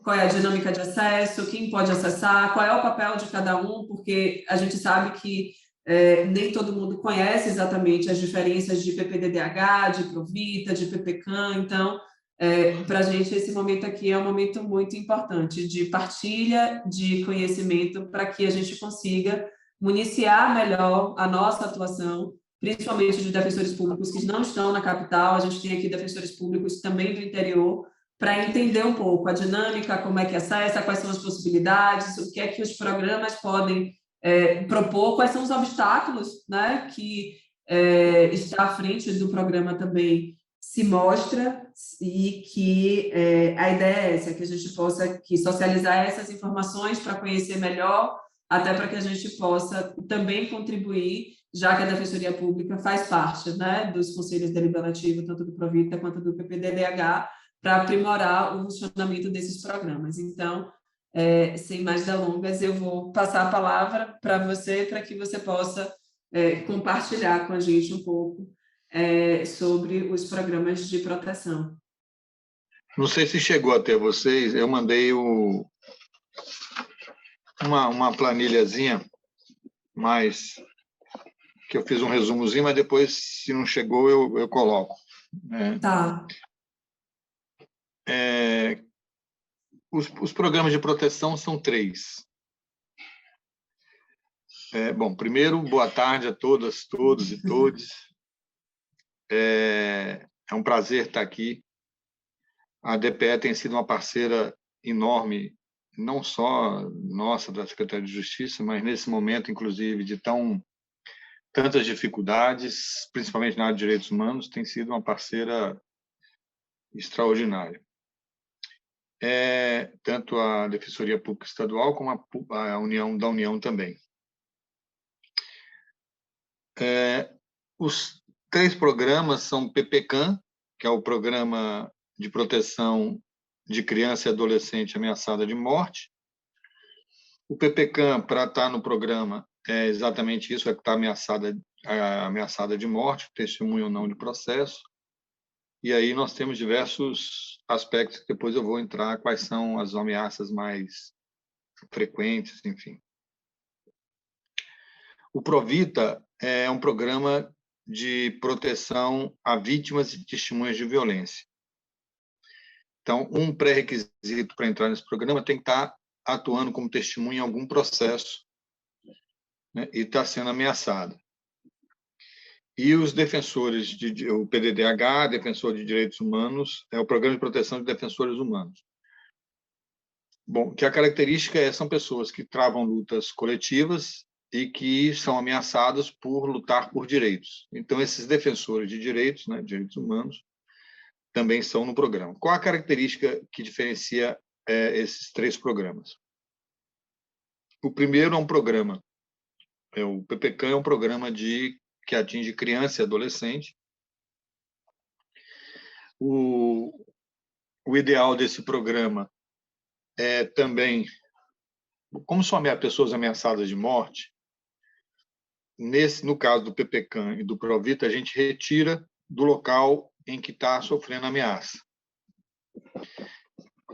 qual é a dinâmica de acesso, quem pode acessar, qual é o papel de cada um, porque a gente sabe que nem todo mundo conhece exatamente as diferenças de PPDDH, de Provita, de PPCAM, então, para a gente, esse momento aqui é um momento muito importante de partilha de conhecimento para que a gente consiga municiar melhor a nossa atuação, principalmente de defensores públicos que não estão na capital, a gente tem aqui defensores públicos também do interior, para entender um pouco a dinâmica, como é que acessa, quais são as possibilidades, o que é que os programas podem propor, quais são os obstáculos, né, que está à frente do programa também se mostra, e que a ideia é essa, que a gente possa aqui socializar essas informações para conhecer melhor, até para que a gente possa também contribuir, já que a Defensoria Pública faz parte, né, dos conselhos deliberativos, tanto do Provita quanto do PPDDH, para aprimorar o funcionamento desses programas. Então, sem mais delongas, eu vou passar a palavra para você, para que você possa compartilhar com a gente um pouco sobre os programas de proteção. Não sei se chegou até vocês, eu mandei uma planilhazinha, mas que eu fiz um resumozinho, mas depois, se não chegou, eu coloco. Tá. Os programas de proteção são 3. Bom, primeiro, boa tarde a todas, todos e todes. É um prazer estar aqui. A DPE tem sido uma parceira enorme, não só nossa, da Secretaria de Justiça, mas nesse momento, inclusive, de tantas dificuldades, principalmente na área de direitos humanos, tem sido uma parceira extraordinária. Tanto a Defensoria Pública Estadual como a União também. Os 3 programas são PPCAM, que é o Programa de Proteção de Criança e Adolescente Ameaçada de Morte. O PPCAM, para estar no programa, é exatamente isso, que está ameaçada de morte, testemunho ou não de processo. E aí nós temos diversos aspectos que depois eu vou entrar, quais são as ameaças mais frequentes, enfim. O Provita é um programa de proteção a vítimas e testemunhas de violência. Então, um pré-requisito para entrar nesse programa tem que estar atuando como testemunha em algum processo, né, e está sendo ameaçada. E os defensores, o PDDH, Defensor de Direitos Humanos, é o Programa de Proteção de Defensores Humanos. Bom, que a característica são pessoas que travam lutas coletivas e que são ameaçadas por lutar por direitos. Então, esses defensores de direitos, né, direitos humanos, também são no programa. Qual a característica que diferencia esses 3 programas? O primeiro é um programa, o PPCAM é um programa que atinge criança e adolescente. O ideal desse programa é também, como são pessoas ameaçadas de morte, no caso do PPCAM e do Provita, a gente retira do local em que está sofrendo ameaça.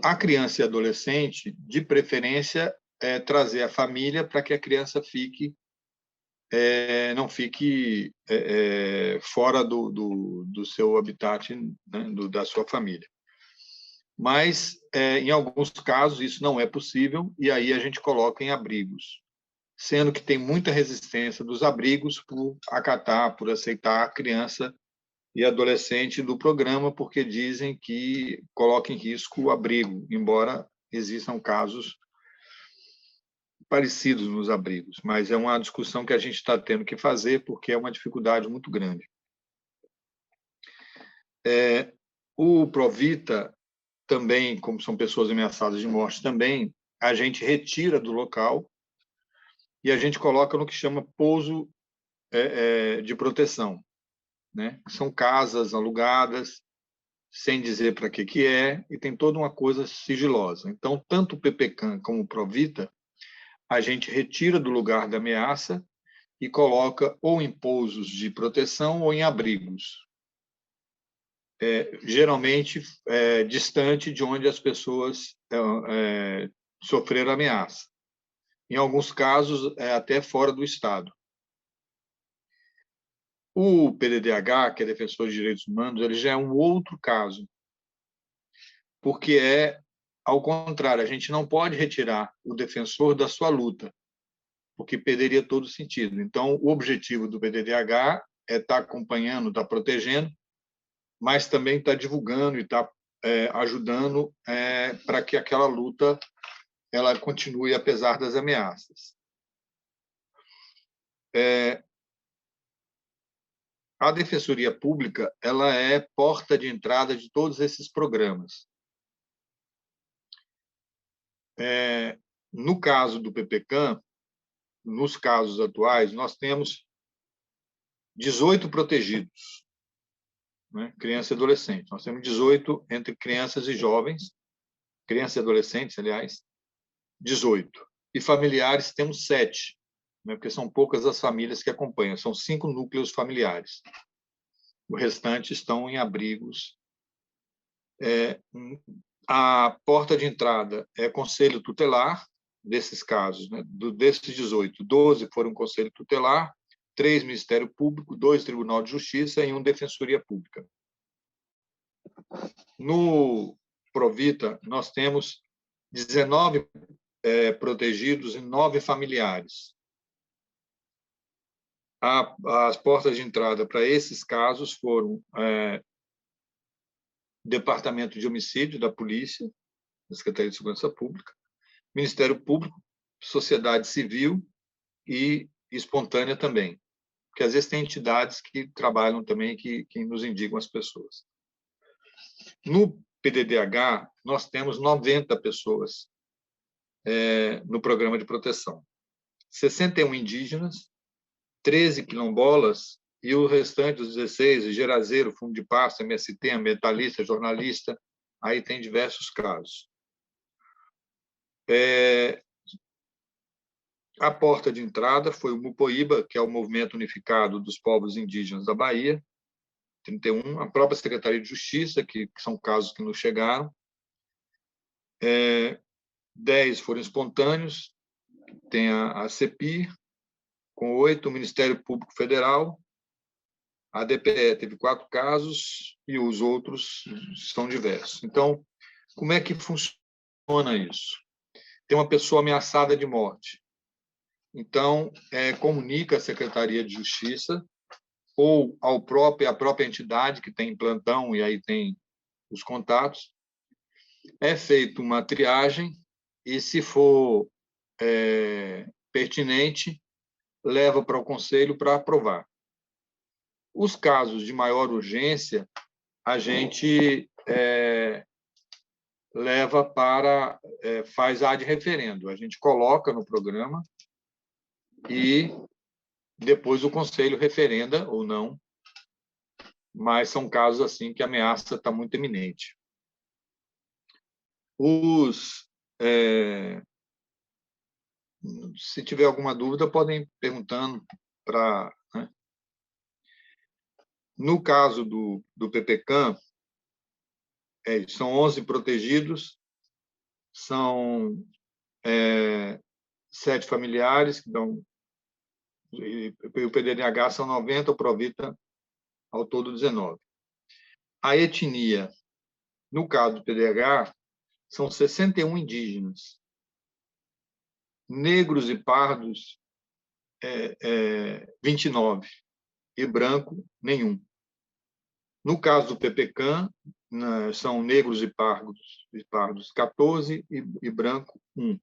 A criança e adolescente, de preferência, trazer a família para que a criança não fique fora do seu habitat, né, da sua família. Mas, em alguns casos, isso não é possível, e aí a gente coloca em abrigos, sendo que tem muita resistência dos abrigos por acatar, por aceitar a criança e adolescente do programa, porque dizem que coloca em risco o abrigo, embora existam casos parecidos nos abrigos, mas é uma discussão que a gente está tendo que fazer, porque é uma dificuldade muito grande. O Provita também, como são pessoas ameaçadas de morte também, a gente retira do local e a gente coloca no que chama pouso de proteção, né? São casas alugadas, sem dizer para que é, e tem toda uma coisa sigilosa. Então, tanto o PPCAM como o Provita, a gente retira do lugar da ameaça e coloca ou em pousos de proteção ou em abrigos. geralmente distante de onde as pessoas sofreram ameaça. Em alguns casos, até fora do Estado. O PDDH, que é Defensor de Direitos Humanos, ele já é um outro caso, porque ao contrário, a gente não pode retirar o defensor da sua luta, porque perderia todo o sentido. Então, o objetivo do PDDH é estar acompanhando, estar protegendo, mas também estar divulgando e estar ajudando para que aquela luta ela continue apesar das ameaças. A Defensoria Pública ela é porta de entrada de todos esses programas. No caso do PPCAM, nos casos atuais, nós temos 18 protegidos, né? Criança e adolescente. Nós temos 18 entre crianças e jovens, crianças e adolescentes, aliás, 18. E familiares temos 7, né? Porque são poucas as famílias que acompanham, são 5 núcleos familiares. O restante estão em abrigos. A porta de entrada é conselho tutelar, desses casos, né? Desses 18, 12 foram conselho tutelar, 3 Ministério Público, 2 Tribunal de Justiça e 1 Defensoria Pública. No Provita, nós temos 19 protegidos e 9 familiares. As portas de entrada para esses casos foram Departamento de Homicídio da Polícia, da Secretaria de Segurança Pública, Ministério Público, sociedade civil e espontânea também, porque às vezes tem entidades que trabalham também que nos indicam as pessoas. No PDDH, nós temos 90 pessoas no programa de proteção. 61 indígenas, 13 quilombolas e o restante, os 16, gerazeiro, fundo de pasto, MST, ambientalista, jornalista, aí tem diversos casos. A porta de entrada foi o Mupoíba, que é o Movimento Unificado dos Povos Indígenas da Bahia, 31, a própria Secretaria de Justiça, que são casos que nos chegaram. 10 foram espontâneos, tem a CEPIR, com 8, o Ministério Público Federal, a DPE teve 4 casos e os outros são diversos. Então, como é que funciona isso? Tem uma pessoa ameaçada de morte. Então, comunica a Secretaria de Justiça ou a própria entidade que tem plantão e aí tem os contatos. É feita uma triagem e, se for pertinente, leva para o Conselho para aprovar. Os casos de maior urgência, a gente leva para... faz ad referendo. A gente coloca no programa e depois o Conselho referenda ou não, mas são casos assim que a ameaça está muito iminente. Se tiver alguma dúvida, podem ir perguntando para... né? No caso do PPCAM, são 11 protegidos, são 7 familiares, que dão, e o PDDH são 90, o Provita, ao todo 19. A etnia, no caso do PDDH, são 61 indígenas. Negros e pardos, 29. E branco, nenhum. No caso do PPCAM, são negros e pardos 14 e branco 1.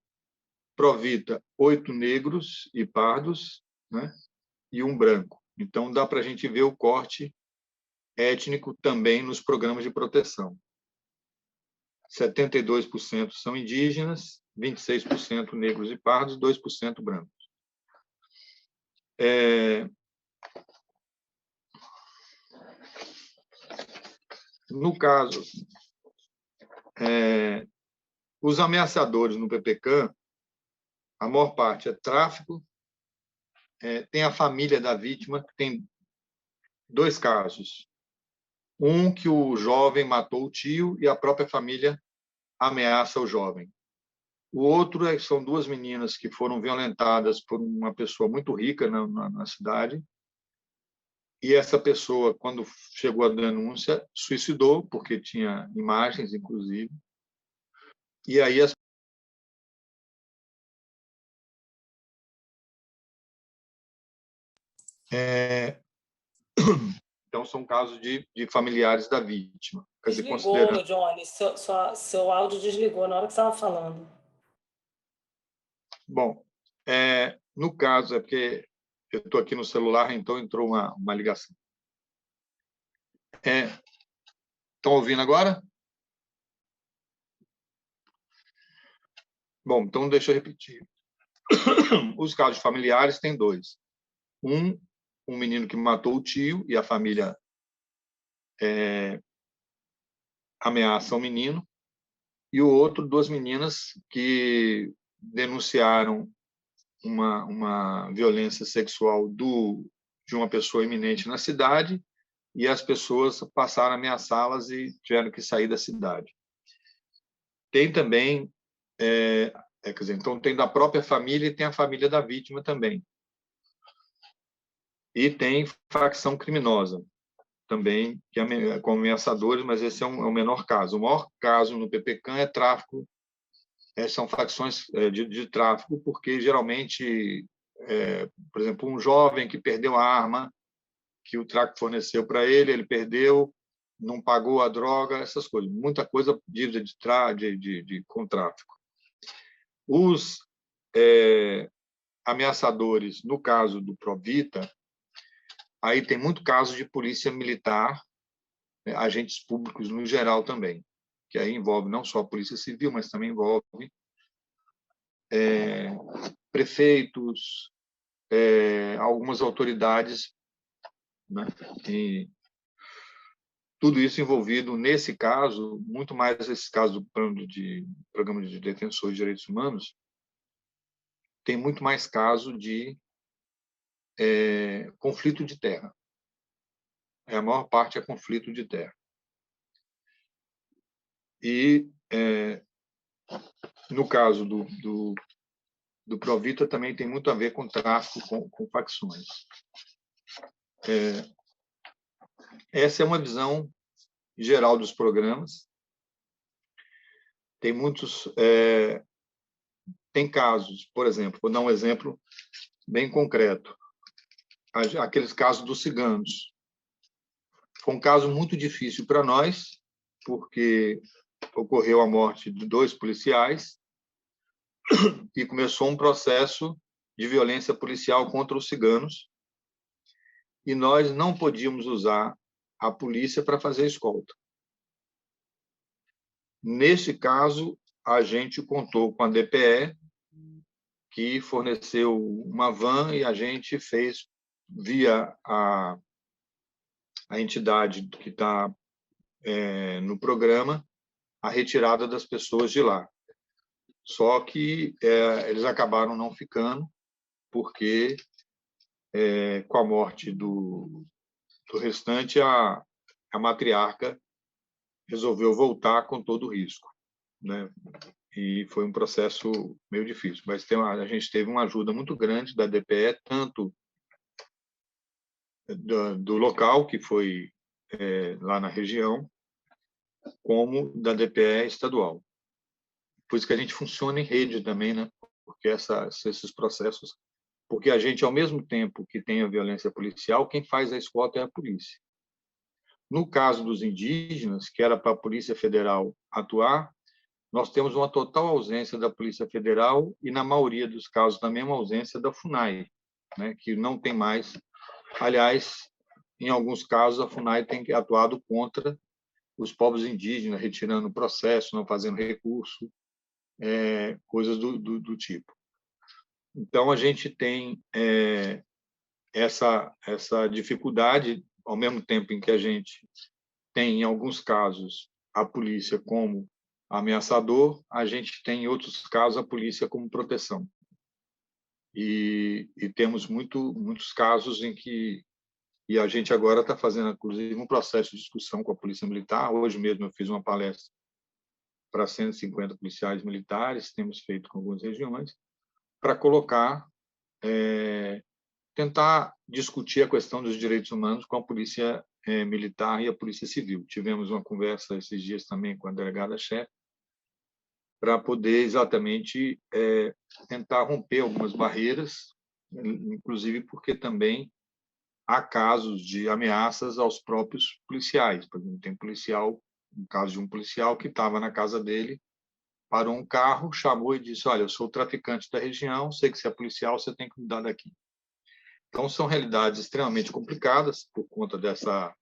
Provita, 8 negros e pardos, né? E 1 branco. Então, dá para a gente ver o corte étnico também nos programas de proteção. 72% são indígenas, 26% negros e pardos, 2% brancos. No caso, os ameaçadores no PPCAM, a maior parte é tráfico, tem a família da vítima, que tem 2 casos. Um que o jovem matou o tio e a própria família ameaça o jovem. O outro são duas meninas que foram violentadas por uma pessoa muito rica na cidade, e essa pessoa, quando chegou a denúncia, suicidou, porque tinha imagens, inclusive, e aí então são casos de familiares da vítima. Quer dizer, Desligou, considerando. Johnny. Seu áudio desligou na hora que você estava falando. Bom, no caso, é porque eu estou aqui no celular, então entrou uma ligação. Estão ouvindo agora? Bom, então deixa eu repetir. Os casos familiares têm dois. Um menino que matou o tio e a família ameaça o menino, e o outro, duas meninas que denunciaram uma violência sexual de uma pessoa iminente na cidade, e as pessoas passaram a ameaçá-las e tiveram que sair da cidade. Tem também, quer dizer, então tem da própria família e tem a família da vítima também. E tem facção criminosa também, que é com ameaçadores, mas esse é o menor caso. O maior caso no PPCAM é tráfico, são facções de tráfico, porque geralmente, por exemplo, um jovem que perdeu a arma que o tráfico forneceu para ele, ele perdeu, não pagou a droga, essas coisas. Muita coisa dívida com tráfico. Os ameaçadores, no caso do Provita, aí tem muito caso de polícia militar, né, agentes públicos no geral também, que aí envolve não só a polícia civil, mas também envolve prefeitos, algumas autoridades, né? E tudo isso envolvido, nesse caso, muito mais esse caso do Programa de Defensores de Direitos Humanos, tem muito mais caso de conflito de terra. A maior parte é conflito de terra. E, no caso do Provita, também tem muito a ver com tráfico, com facções. Essa é uma visão geral dos programas. Tem muitos... tem casos, por exemplo, vou dar um exemplo bem concreto. Aqueles casos dos ciganos. Foi um caso muito difícil para nós, porque ocorreu a morte de 2 policiais e começou um processo de violência policial contra os ciganos, e nós não podíamos usar a polícia para fazer escolta. Nesse caso, a gente contou com a DPE, que forneceu uma van, e a gente fez, via a entidade que está no programa, a retirada das pessoas de lá. Só que eles acabaram não ficando, porque, com a morte do restante, a matriarca resolveu voltar com todo o risco, né? E foi um processo meio difícil, mas a gente teve uma ajuda muito grande da DPE, tanto do local, que foi lá na região, como da DPE estadual. Por isso que a gente funciona em rede também, né? Porque esses processos, porque a gente, ao mesmo tempo que tem a violência policial, quem faz a escolta é a polícia. No caso dos indígenas, que era para a Polícia Federal atuar, nós temos uma total ausência da Polícia Federal e, na maioria dos casos, também uma ausência da FUNAI, né? Que não tem mais. Aliás, em alguns casos, a FUNAI tem atuado contra os povos indígenas, retirando o processo, não fazendo recurso, coisas do tipo. Então, a gente tem essa dificuldade, ao mesmo tempo em que a gente tem, em alguns casos, a polícia como ameaçador, a gente tem, em outros casos, a polícia como proteção. E temos muitos casos em que E a gente agora está fazendo, inclusive, um processo de discussão com a Polícia Militar. Hoje mesmo eu fiz uma palestra para 150 policiais militares, temos feito com algumas regiões, para colocar, tentar discutir a questão dos direitos humanos com a Polícia Militar e a Polícia Civil. Tivemos uma conversa esses dias também com a delegada-chefe, para poder exatamente tentar romper algumas barreiras, inclusive porque também há casos de ameaças aos próprios policiais. Por exemplo, tem policial, um caso de um policial que estava na casa dele, parou um carro, chamou e disse: olha, eu sou traficante da região, sei que você é policial, você tem que mudar daqui. Então, são realidades extremamente complicadas por conta dessa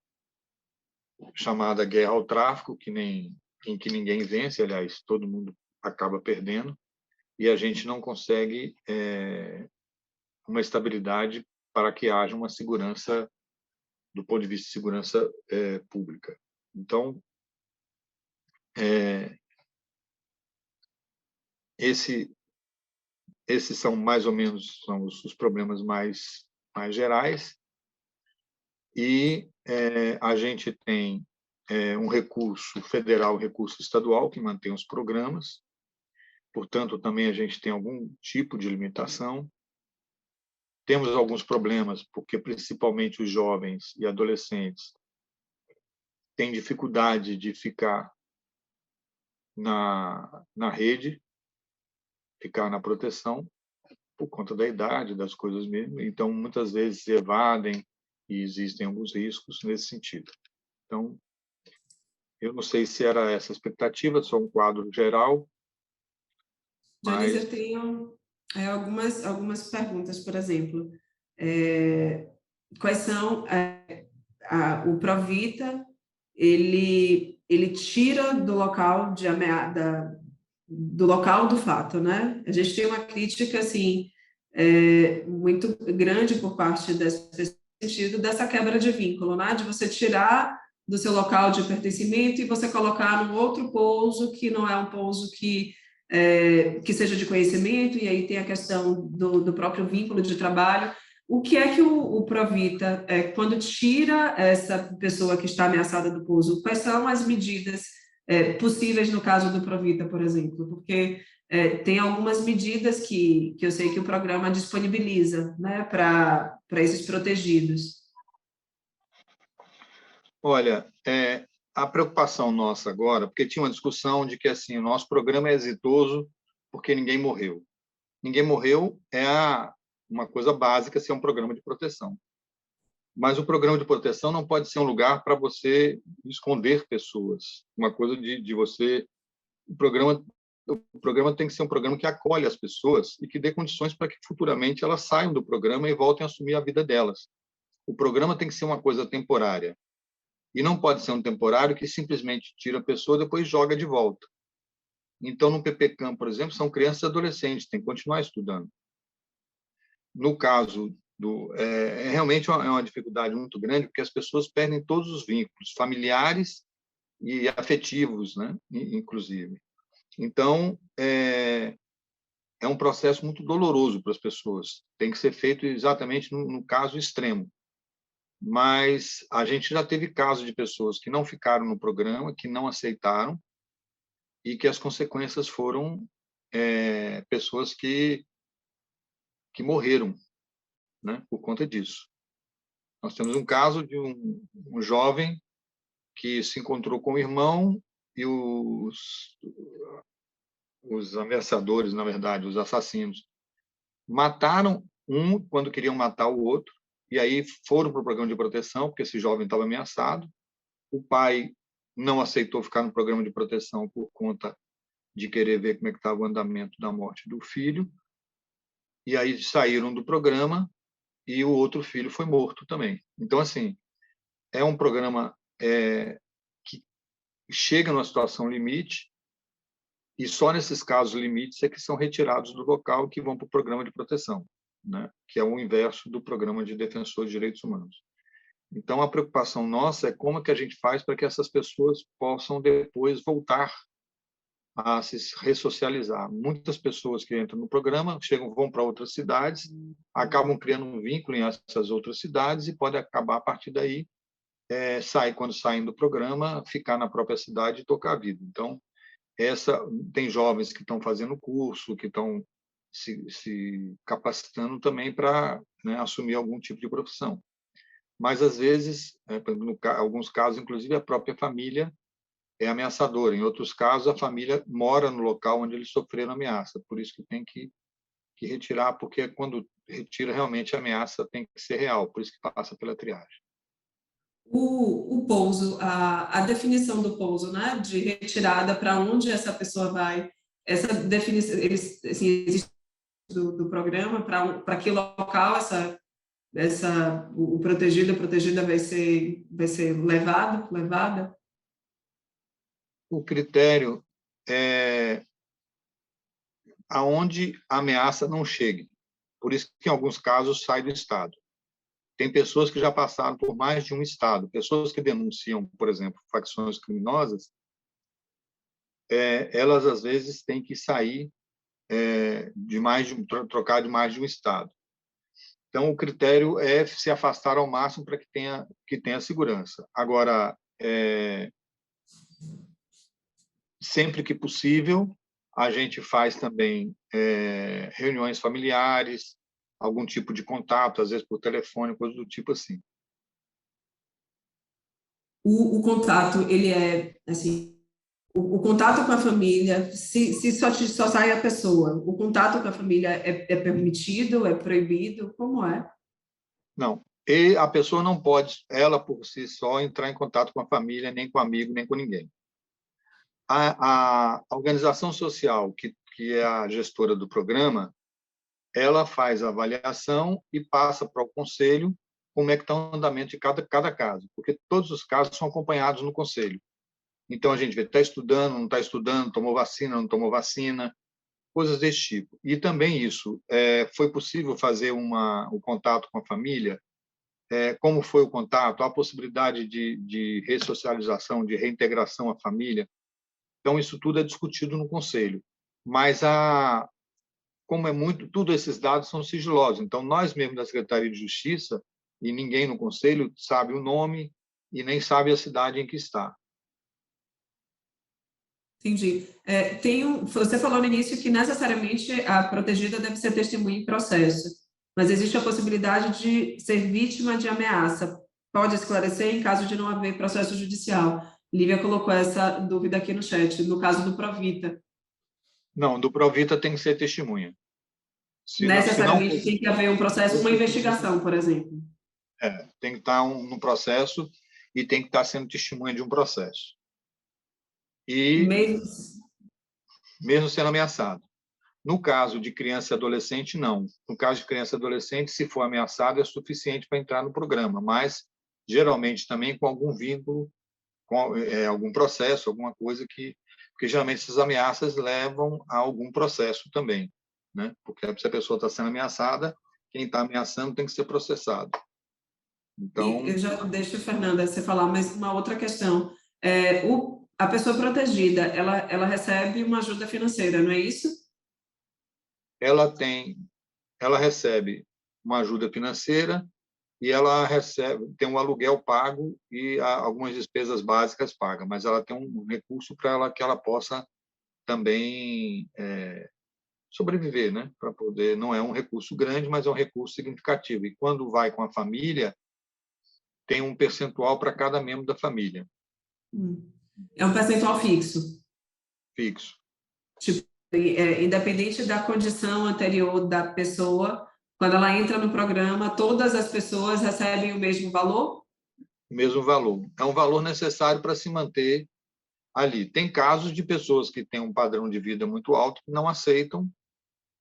chamada guerra ao tráfico, em que ninguém vence, aliás, todo mundo acaba perdendo, e a gente não consegue uma estabilidade para que haja uma segurança do ponto de vista de segurança pública. Então, esses são mais ou menos os problemas mais gerais, e a gente tem um recurso federal, um recurso estadual que mantém os programas, portanto, também a gente tem algum tipo de limitação. Temos alguns problemas, porque principalmente os jovens e adolescentes têm dificuldade de ficar na rede, ficar na proteção, por conta da idade, das coisas mesmo. Então, muitas vezes evadem e existem alguns riscos nesse sentido. Então, eu não sei se era essa a expectativa, só um quadro geral. Janice, Mas eu tenho algumas perguntas, por exemplo. Quais são o Provita, ele tira do local de ameaça, do local do fato, né? A gente tem uma crítica assim muito grande por parte das pessoas no sentido dessa quebra de vínculo, né? De você tirar do seu local de pertencimento e você colocar num outro pouso que não é um pouso que seja de conhecimento, e aí tem a questão do próprio vínculo de trabalho. O que é que o Provita, quando tira essa pessoa que está ameaçada do pouso, quais são as medidas possíveis no caso do Provita, por exemplo? Porque tem algumas medidas que eu sei que o programa disponibiliza, né, para esses protegidos. olha, a preocupação nossa agora, porque tinha uma discussão de que assim, o nosso programa é exitoso porque ninguém morreu. Ninguém morreu uma coisa básica se é um programa de proteção. Mas o programa de proteção não pode ser um lugar para você esconder pessoas. Uma coisa de você... O programa tem que ser um programa que acolhe as pessoas e que dê condições para que futuramente elas saiam do programa e voltem a assumir a vida delas. O programa tem que ser uma coisa temporária. E não pode ser um temporário que simplesmente tira a pessoa e depois joga de volta. Então, no PPCAM, por exemplo, são crianças e adolescentes, tem que continuar estudando. No caso realmente uma dificuldade muito grande, porque as pessoas perdem todos os vínculos familiares e afetivos, né? Inclusive. Então, é um processo muito doloroso para as pessoas. Tem que ser feito exatamente no caso extremo. Mas a gente já teve casos de pessoas que não ficaram no programa, que não aceitaram, e que as consequências foram pessoas que morreram, né, por conta disso. Nós temos um caso de um jovem que se encontrou com o irmão e os ameaçadores, na verdade, os assassinos, mataram um quando queriam matar o outro, e aí foram para o programa de proteção, porque esse jovem estava ameaçado. O pai não aceitou ficar no programa de proteção por conta de querer ver como é que estava o andamento da morte do filho, e aí saíram do programa e o outro filho foi morto também. Então, assim, é um programa que chega numa situação limite, e só nesses casos limites é que são retirados do local e que vão para o programa de proteção, né? Que é o inverso do programa de defensor de direitos humanos. Então, a preocupação nossa é como que a gente faz para que essas pessoas possam depois voltar a se ressocializar. Muitas pessoas que entram no programa vão para outras cidades, acabam criando um vínculo em essas outras cidades e pode acabar a partir daí, quando saem do programa, ficar na própria cidade e tocar a vida. Então, tem jovens que estão fazendo curso, que estão se capacitando também para, né, assumir algum tipo de profissão. Mas, às vezes, em alguns casos, inclusive, a própria família é ameaçadora. Em outros casos, a família mora no local onde eles sofreram ameaça. Por isso que tem que retirar, porque quando retira, realmente a ameaça tem que ser real. Por isso que passa pela triagem. O pouso, a definição do pouso, né, de retirada, para onde essa pessoa vai, essa definição, assim, existe do programa, para que local o protegido, a protegida vai ser levada? O critério é aonde a ameaça não chegue. Por isso que, em alguns casos, sai do Estado. Tem pessoas que já passaram por mais de um Estado. Pessoas que denunciam, por exemplo, facções criminosas, elas, às vezes, têm que sair trocar de mais de um Estado. Então, o critério é se afastar ao máximo para que tenha segurança. Agora, sempre que possível, a gente faz também reuniões familiares, algum tipo de contato, às vezes por telefone, coisa do tipo assim. O contato, ele é, assim, o contato com a família, se só sai a pessoa, o contato com a família é permitido, é proibido? Como é? Não. E a pessoa não pode, ela por si só, entrar em contato com a família, nem com amigo, nem com ninguém. A organização social, que é a gestora do programa, ela faz a avaliação e passa para o conselho como é que está o andamento de cada caso, porque todos os casos são acompanhados no conselho. Então, a gente vê, está estudando, não está estudando, tomou vacina, não tomou vacina, coisas desse tipo. E também isso, foi possível fazer o contato com a família? Como foi o contato? Há possibilidade de ressocialização, de reintegração à família? Então, isso tudo é discutido no conselho. Mas, como todos esses dados são sigilosos. Então, nós mesmos da Secretaria de Justiça, e ninguém no conselho sabe o nome e nem sabe a cidade em que está. Entendi. Você falou no início que necessariamente a protegida deve ser testemunha em processo, mas existe a possibilidade de ser vítima de ameaça. Pode esclarecer em caso de não haver processo judicial. Lívia colocou essa dúvida aqui no chat, no caso do Provita. Não, do Provita tem que ser testemunha. Necessariamente tem que haver um processo, uma investigação, por exemplo. Tem que estar no processo e tem que estar sendo testemunha de um processo. E mesmo sendo ameaçado. No caso de criança e adolescente, não. No caso de criança e adolescente, se for ameaçado, é suficiente para entrar no programa, mas geralmente também com algum vínculo, com algum processo, alguma coisa porque geralmente essas ameaças levam a algum processo também, né? Porque se a pessoa está sendo ameaçada, quem está ameaçando tem que ser processado. Então, eu já deixo, Fernanda, você falar, mas uma outra questão. A pessoa protegida, ela recebe uma ajuda financeira, não é isso? ela recebe uma ajuda financeira e ela tem um aluguel pago e algumas despesas básicas pagas, mas ela tem um recurso para que ela possa também sobreviver, né? Para poder, não é um recurso grande, mas é um recurso significativo. E quando vai com a família, tem um percentual para cada membro da família. É um percentual fixo? Fixo. Tipo, independente da condição anterior da pessoa, quando ela entra no programa, todas as pessoas recebem o mesmo valor? O mesmo valor. É um valor necessário para se manter ali. Tem casos de pessoas que têm um padrão de vida muito alto que não aceitam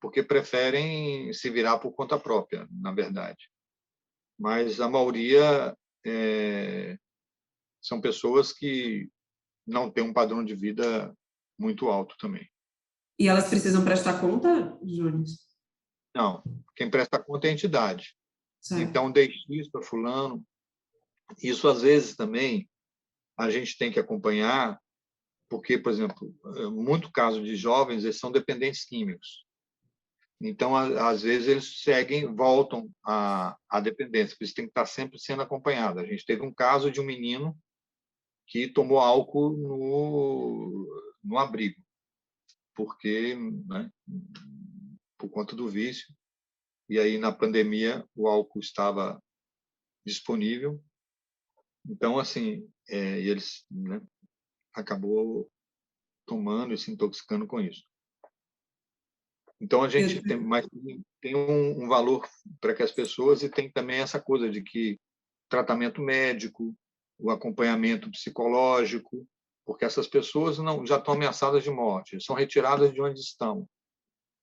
porque preferem se virar por conta própria, na verdade. Mas a maioria são pessoas que não têm um padrão de vida muito alto também. E elas precisam prestar conta, Júnior? Não, quem presta conta é a entidade. Certo. Então, dei X para fulano. Isso, às vezes, também, a gente tem que acompanhar porque, por exemplo, muito caso de jovens, eles são dependentes químicos. Então, às vezes, eles voltam à dependência, por isso tem que estar sempre sendo acompanhado. A gente teve um caso de um menino que tomou álcool no abrigo, porque, né, por conta do vício. E aí, na pandemia, o álcool estava disponível. Então, assim, eles, né, acabou tomando e se intoxicando com isso. Então, a gente tem um valor para que as pessoas, e tem também essa coisa de que tratamento médico, o acompanhamento psicológico, porque essas pessoas já estão ameaçadas de morte, são retiradas de onde estão.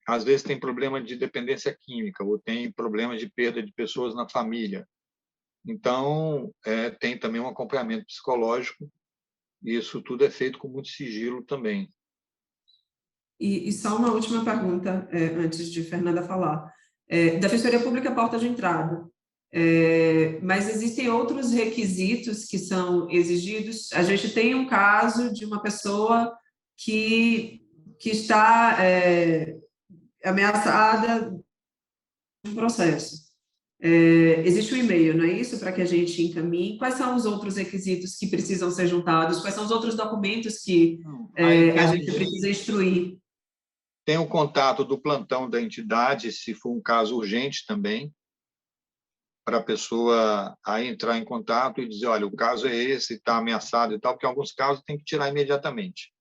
Às vezes tem problema de dependência química, ou tem problema de perda de pessoas na família. Então, tem também um acompanhamento psicológico, e isso tudo é feito com muito sigilo também. E só uma última pergunta, antes de Fernanda falar. Defensoria Pública é porta de entrada, mas existem outros requisitos que são exigidos. A gente tem um caso de uma pessoa que está ameaçada de um processo. Existe um e-mail, não é isso? Para que a gente encaminhe. Quais são os outros requisitos que precisam ser juntados? Quais são os outros documentos que a gente precisa instruir? Tem o contato do plantão da entidade, se for um caso urgente também, para a pessoa aí entrar em contato e dizer, olha, o caso é esse, está ameaçado e tal, porque em alguns casos tem que tirar imediatamente.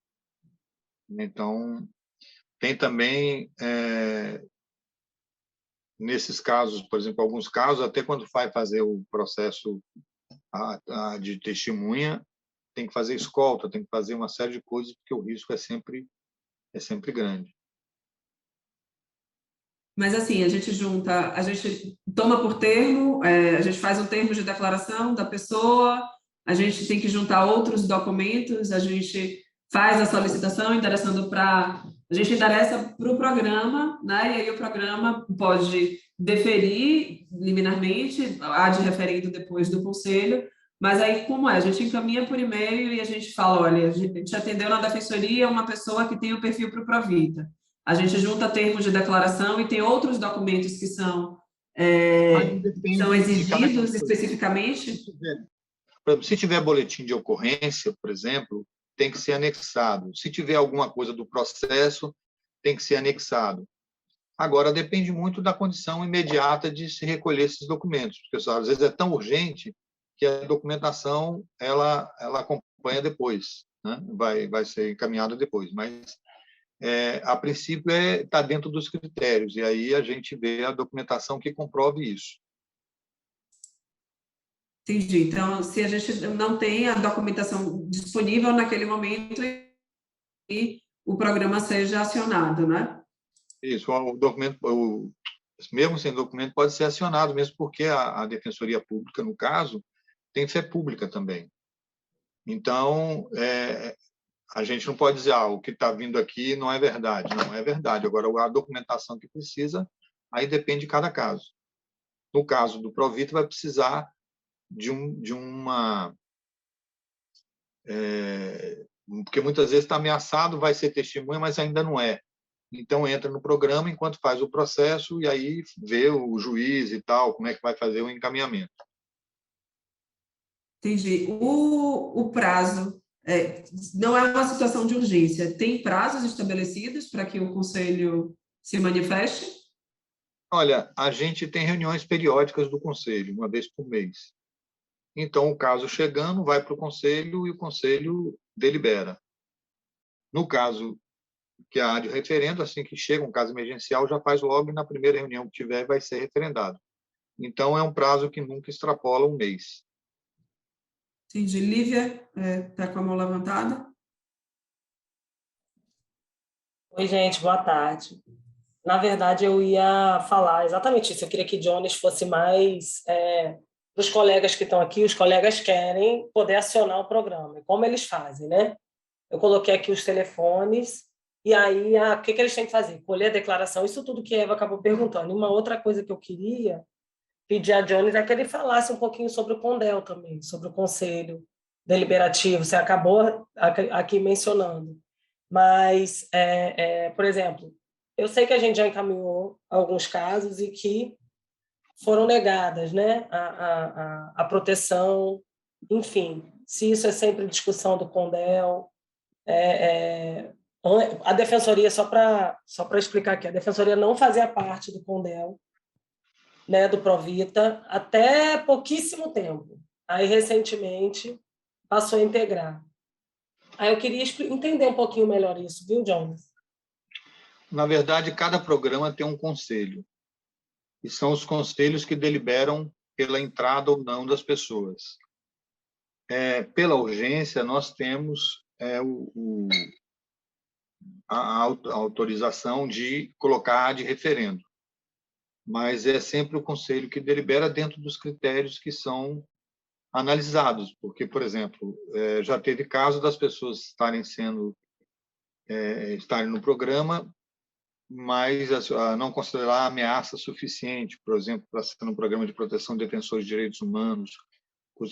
Então, tem também, nesses casos, por exemplo, alguns casos, até quando vai fazer o processo de testemunha, tem que fazer escolta, tem que fazer uma série de coisas, porque o risco é sempre grande. Mas, assim, a gente toma por termo, a gente faz um termo de declaração da pessoa, a gente tem que juntar outros documentos, a gente faz a solicitação, a gente endereça para o programa, né? E aí o programa pode deferir liminarmente, há de referendo depois do conselho, mas aí como a gente encaminha por e-mail e a gente fala, olha, a gente atendeu na defensoria uma pessoa que tem o perfil para o Provita. A gente junta termos de declaração e tem outros documentos que são exigidos especificamente? Se tiver boletim de ocorrência, por exemplo, tem que ser anexado. Se tiver alguma coisa do processo, tem que ser anexado. Agora, depende muito da condição imediata de se recolher esses documentos, porque às vezes é tão urgente que a documentação ela acompanha depois, né? Vai ser encaminhada depois, mas a princípio está dentro dos critérios, e aí a gente vê a documentação que comprove isso. Entendi. Então, se a gente não tem a documentação disponível naquele momento, e o programa seja acionado, né? Isso, o documento, mesmo sem documento, pode ser acionado, mesmo porque a Defensoria Pública, no caso, tem fé pública também. Então, a gente não pode dizer, o que está vindo aqui não é verdade. Não é verdade. Agora, a documentação que precisa, aí depende de cada caso. No caso do Provita, vai precisar de uma... porque muitas vezes está ameaçado, vai ser testemunha, mas ainda não é. Então, entra no programa enquanto faz o processo e aí vê o juiz e tal, como é que vai fazer o encaminhamento. Entendi. O prazo não é uma situação de urgência. Tem prazos estabelecidos para que o Conselho se manifeste? Olha, a gente tem reuniões periódicas do Conselho, uma vez por mês. Então, o caso chegando, vai para o Conselho e o Conselho delibera. No caso que há de referendo, assim que chega um caso emergencial, já faz logo e na primeira reunião que tiver vai ser referendado. Então, é um prazo que nunca extrapola um mês. Entendi. Lívia, está com a mão levantada? Oi, gente, boa tarde. Na verdade, eu ia falar exatamente isso. Eu queria que Jones fosse mais para os colegas que estão aqui. Os colegas querem poder acionar o programa. Como eles fazem, né? Eu coloquei aqui os telefones e aí o que eles têm que fazer? Colher a declaração, isso tudo que a Eva acabou perguntando. E uma outra coisa que eu queria pedir a Jones é que ele falasse um pouquinho sobre o CONDEL também, sobre o Conselho deliberativo, você acabou aqui mencionando. Mas, por exemplo, eu sei que a gente já encaminhou alguns casos e que foram negadas, né, a proteção, enfim, se isso é sempre discussão do CONDEL. A Defensoria, só para explicar aqui, a Defensoria não fazia parte do CONDEL, né, do Provita, até pouquíssimo tempo. Aí, recentemente, passou a integrar. Aí eu queria entender um pouquinho melhor isso, viu, Jonas? Na verdade, cada programa tem um conselho. E são os conselhos que deliberam pela entrada ou não das pessoas. Pela urgência, nós temos a autorização de colocar de referendo. Mas é sempre o conselho que delibera dentro dos critérios que são analisados. Porque, por exemplo, já teve caso das pessoas estarem no programa, mas não considerar ameaça suficiente, por exemplo, para ser um programa de proteção de defensores de direitos humanos.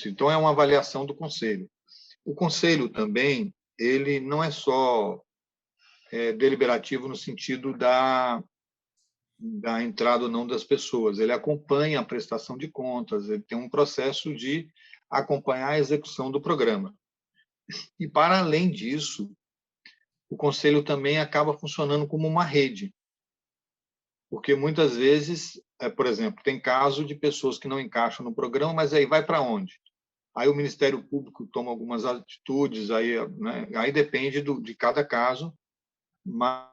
Então, é uma avaliação do Conselho. O Conselho também, ele não é só deliberativo no sentido da entrada ou não das pessoas, ele acompanha a prestação de contas, ele tem um processo de acompanhar a execução do programa. E, para além disso, o Conselho também acaba funcionando como uma rede, porque muitas vezes, por exemplo, tem caso de pessoas que não encaixam no programa, mas aí vai para onde? Aí o Ministério Público toma algumas atitudes, aí depende de cada caso, mas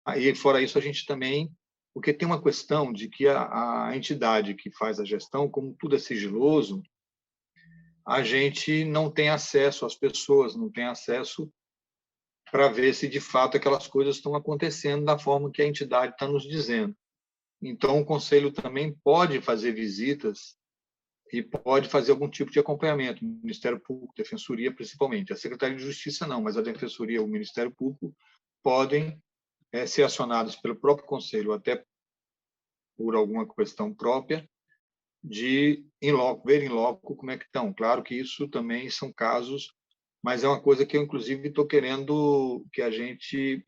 aí, fora isso, a gente também, porque tem uma questão de que a entidade que faz a gestão, como tudo é sigiloso, a gente não tem acesso às pessoas, não tem acesso para ver se de fato aquelas coisas estão acontecendo da forma que a entidade está nos dizendo. Então, o Conselho também pode fazer visitas e pode fazer algum tipo de acompanhamento, o Ministério Público, Defensoria, principalmente. A Secretaria de Justiça não, mas a Defensoria e o Ministério Público podem ser acionados pelo próprio Conselho, até por alguma questão própria, de ver em loco como é que estão. Claro que isso também são casos, mas é uma coisa que eu, inclusive, estou querendo que a gente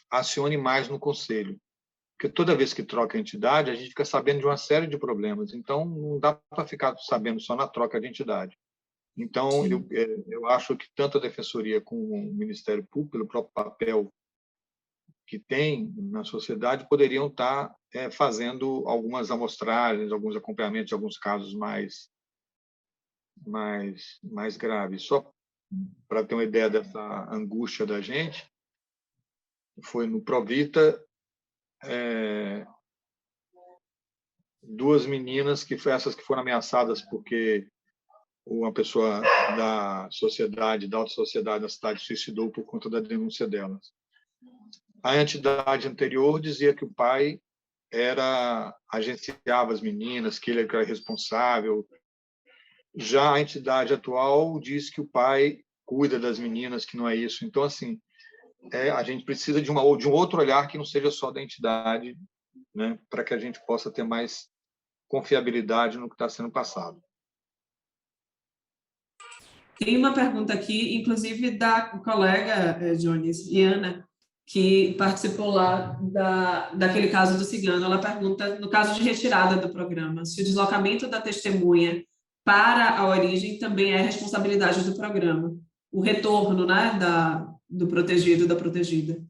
acione mais no Conselho. Porque toda vez que troca a entidade, a gente fica sabendo de uma série de problemas. Então, não dá para ficar sabendo só na troca de entidade. Então, eu acho que tanto a Defensoria como o Ministério Público, pelo próprio papel que tem na sociedade, poderiam estar fazendo algumas amostragens, alguns acompanhamentos de alguns casos mais graves. Só para ter uma ideia dessa angústia da gente, foi no Provita, duas meninas essas que foram ameaçadas porque uma pessoa da alta sociedade da cidade suicidou por conta da denúncia delas. A entidade anterior dizia que o pai agenciava as meninas, que ele era responsável. Já a entidade atual diz que o pai cuida das meninas, que não é isso. Então, assim, a gente precisa de um outro olhar que não seja só da entidade, né, para que a gente possa ter mais confiabilidade no que está sendo passado. Tem uma pergunta aqui, inclusive da colega Jones, Iana, que participou lá daquele caso do cigano. Ela pergunta, no caso de retirada do programa, se o deslocamento da testemunha para a origem também é responsabilidade do programa. O retorno, né, do protegido, da protegida.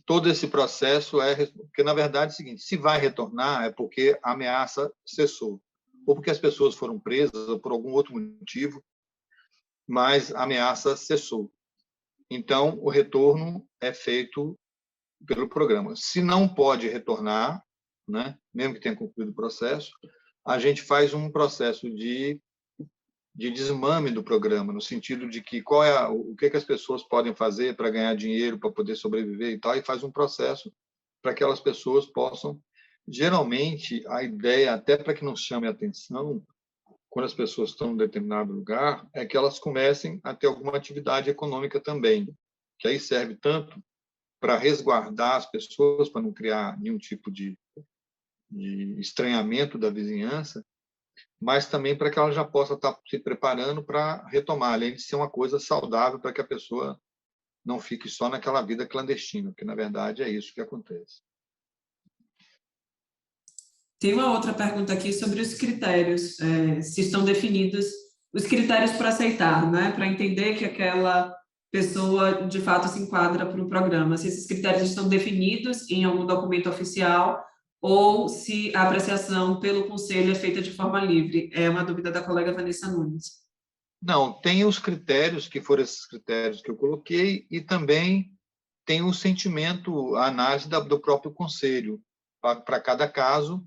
Todo esse processo porque, na verdade, é o seguinte, se vai retornar é porque a ameaça cessou, ou porque as pessoas foram presas, ou por algum outro motivo, mas a ameaça cessou. Então, o retorno é feito pelo programa. Se não pode retornar, né, mesmo que tenha concluído o processo, a gente faz um processo de desmame do programa, no sentido de que o que as pessoas podem fazer para ganhar dinheiro, para poder sobreviver e tal, e faz um processo para que aquelas pessoas possam. Geralmente, a ideia, até para que não chame a atenção, quando as pessoas estão em determinado lugar, é que elas comecem a ter alguma atividade econômica também, que aí serve tanto para resguardar as pessoas, para não criar nenhum tipo de estranhamento da vizinhança, mas também para que ela já possa estar se preparando para retomar, além de ser uma coisa saudável para que a pessoa não fique só naquela vida clandestina, porque, na verdade, é isso que acontece. Tem uma outra pergunta aqui sobre os critérios, se estão definidos os critérios para aceitar, né? Para entender que aquela pessoa, de fato, se enquadra para o programa. Se esses critérios estão definidos em algum documento oficial ou se a apreciação pelo conselho é feita de forma livre. É uma dúvida da colega Vanessa Nunes. Não, tem os critérios, que foram esses critérios que eu coloquei, e também tem o sentimento, a análise do próprio conselho, para cada caso,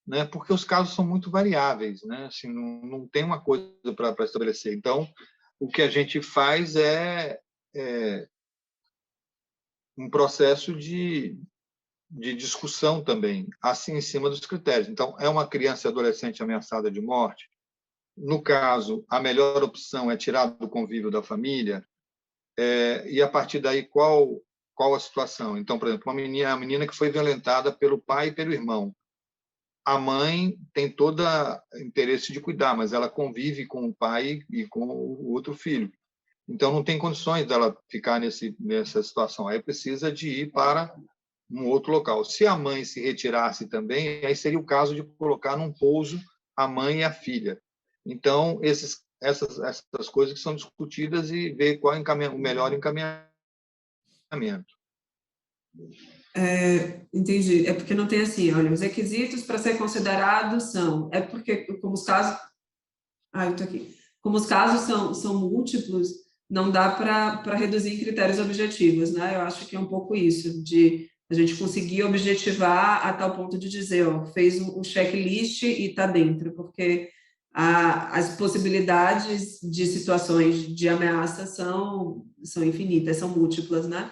né? Porque os casos são muito variáveis, né? Assim, não tem uma coisa para estabelecer. Então, o que a gente faz é um processo de discussão também, assim, em cima dos critérios. Então, é uma criança e adolescente ameaçada de morte? No caso, a melhor opção é tirar do convívio da família, e a partir daí qual a situação? Então, por exemplo, a menina que foi violentada pelo pai e pelo irmão. A mãe tem todo interesse de cuidar, mas ela convive com o pai e com o outro filho. Então, não tem condições dela ficar nessa situação. Aí precisa de ir para um outro local. Se a mãe se retirasse também, aí seria o caso de colocar num pouso a mãe e a filha. Então, essas coisas que são discutidas e ver qual o melhor encaminhamento. Entendi. É porque não tem assim, olha, os requisitos para ser considerado são, é porque como os casos, eu tô aqui. Como os casos são múltiplos, não dá para reduzir em critérios objetivos, né? Eu acho que é um pouco isso, de a gente conseguir objetivar a tal ponto de dizer, ó, fez um checklist e está dentro, porque as possibilidades de situações de ameaça são infinitas, são múltiplas, né?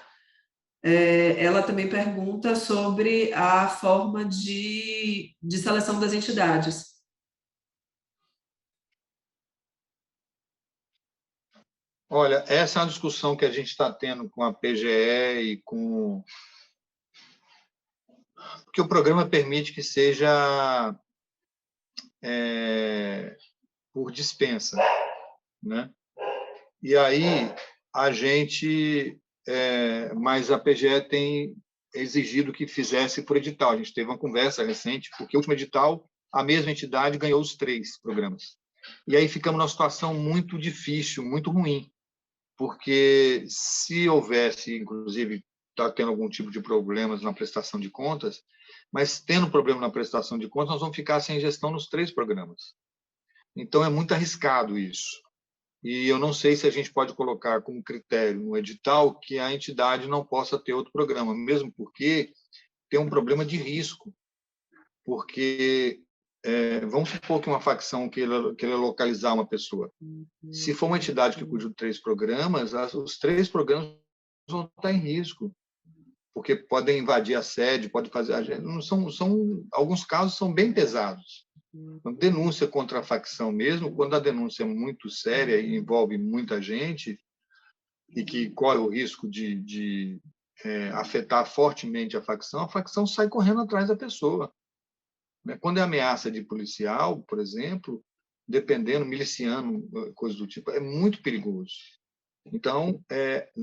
Ela também pergunta sobre a forma de seleção das entidades. Olha, essa é uma discussão que a gente está tendo com a PGE e com... Porque o programa permite que seja por dispensa, né? E aí a gente... mas a PGE tem exigido que fizesse por edital. A gente teve uma conversa recente, porque o último edital, a mesma entidade ganhou os 3 programas. E aí ficamos numa situação muito difícil, muito ruim, porque se houvesse, inclusive, está tendo algum tipo de problemas na prestação de contas, mas tendo problema na prestação de contas, nós vamos ficar sem gestão nos 3 programas. Então, é muito arriscado isso. E eu não sei se a gente pode colocar como critério no edital que a entidade não possa ter outro programa, mesmo porque tem um problema de risco, porque vamos supor que uma facção queira localizar uma pessoa. Se for uma entidade que cuide de 3 programas, os 3 programas vão estar em risco, porque podem invadir a sede, pode fazer... alguns casos são bem pesados. Denúncia contra a facção mesmo, quando a denúncia é muito séria e envolve muita gente e que corre o risco de afetar fortemente a facção sai correndo atrás da pessoa. Quando é ameaça de policial, por exemplo, dependendo, miliciano, coisa do tipo, é muito perigoso. Então,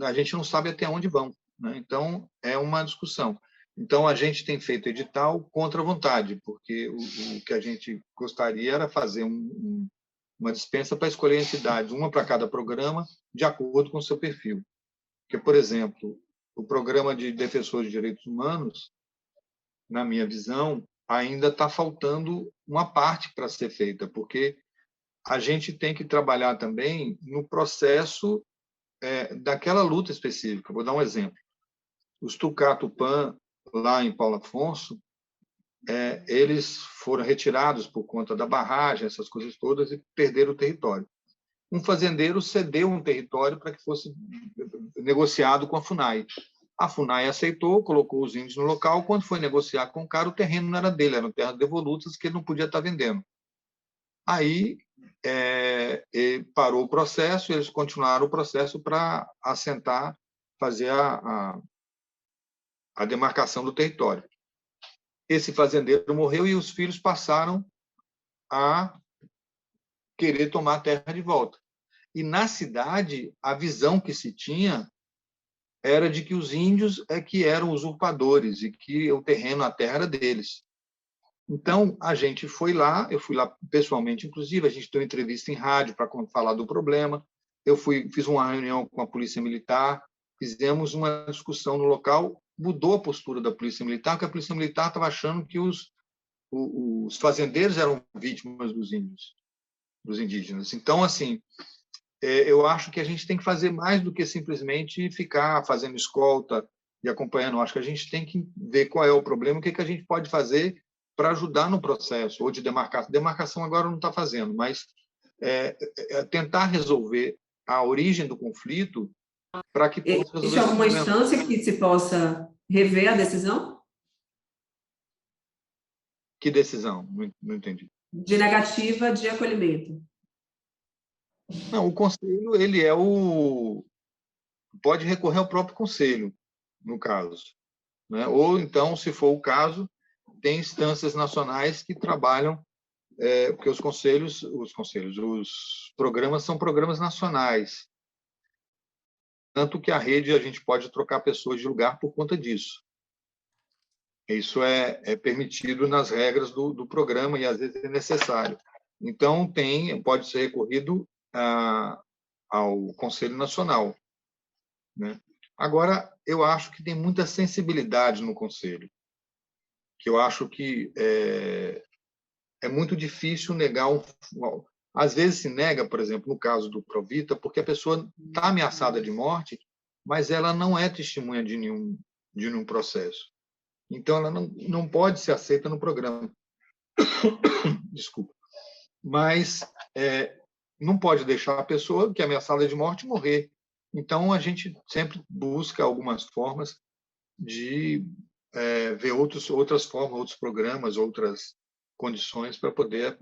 a gente não sabe até onde vão, né? Então, é uma discussão. Então, a gente tem feito edital contra a vontade, porque o que a gente gostaria era fazer uma dispensa para escolher entidades, uma para cada programa, de acordo com o seu perfil. Porque, por exemplo, o programa de defensores de direitos humanos, na minha visão, ainda está faltando uma parte para ser feita, porque a gente tem que trabalhar também no processo daquela luta específica. Vou dar um exemplo. Os Tucá-Tupã, lá em Paulo Afonso, eles foram retirados por conta da barragem, essas coisas todas, e perderam o território. Um fazendeiro cedeu um território para que fosse negociado com a FUNAI. A FUNAI aceitou, colocou os índios no local. Quando foi negociar com o cara, o terreno não era dele, eram terras devolutas que ele não podia estar vendendo. Aí parou o processo, eles continuaram o processo para assentar, fazer a demarcação do território. Esse fazendeiro morreu e os filhos passaram a querer tomar a terra de volta. E, na cidade, a visão que se tinha era de que os índios é que eram usurpadores e que o terreno, a terra era deles. Então, a gente foi lá, eu fui lá pessoalmente, inclusive, a gente deu entrevista em rádio para falar do problema, fiz uma reunião com a Polícia Militar, fizemos uma discussão no local, mudou a postura da Polícia Militar, porque a Polícia Militar estava achando que os fazendeiros eram vítimas dos índios, dos indígenas. Então, assim, eu acho que a gente tem que fazer mais do que simplesmente ficar fazendo escolta e acompanhando. Eu acho que a gente tem que ver qual é o problema, o que a gente pode fazer para ajudar no processo, ou de demarcação. Demarcação agora não está fazendo, mas tentar resolver a origem do conflito para que possa resolver. Existe alguma instância que se possa rever a decisão? Que decisão? Não entendi. De negativa de acolhimento. Não, o conselho pode recorrer ao próprio conselho, no caso, né? Ou então, se for o caso, tem instâncias nacionais que trabalham, porque os programas são programas nacionais, tanto que a rede a gente pode trocar pessoas de lugar por conta disso. Isso é permitido nas regras do programa e às vezes é necessário. Então pode ser recorrido ao Conselho Nacional, né? Agora, eu acho que tem muita sensibilidade no Conselho, que eu acho que é muito difícil negar às vezes se nega, por exemplo, no caso do Provita, porque a pessoa está ameaçada de morte, mas ela não é testemunha de nenhum processo. Então, ela não pode ser aceita no programa. Desculpa. Mas não pode deixar a pessoa que é ameaçada de morte morrer. Então, a gente sempre busca algumas formas de ver outras formas, outros programas, outras condições para poder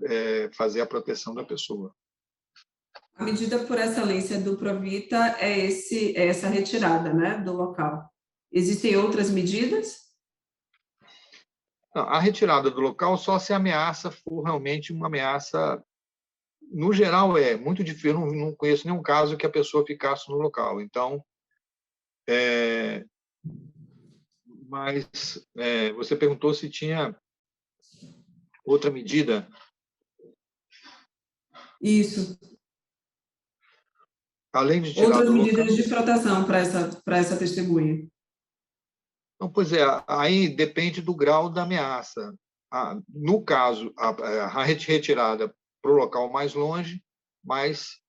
fazer a proteção da pessoa. A medida por excelência do Provita é essa retirada, né, do local. Existem outras medidas? Não, a retirada do local só se a ameaça for realmente uma ameaça. No geral, é muito difícil. Eu não conheço nenhum caso que a pessoa ficasse no local. Então, mas você perguntou se tinha outra medida. Isso. Além de tirar outras do medidas local, de proteção para essa testemunha. Não, pois aí depende do grau da ameaça. No caso, a retirada para o local mais longe, mas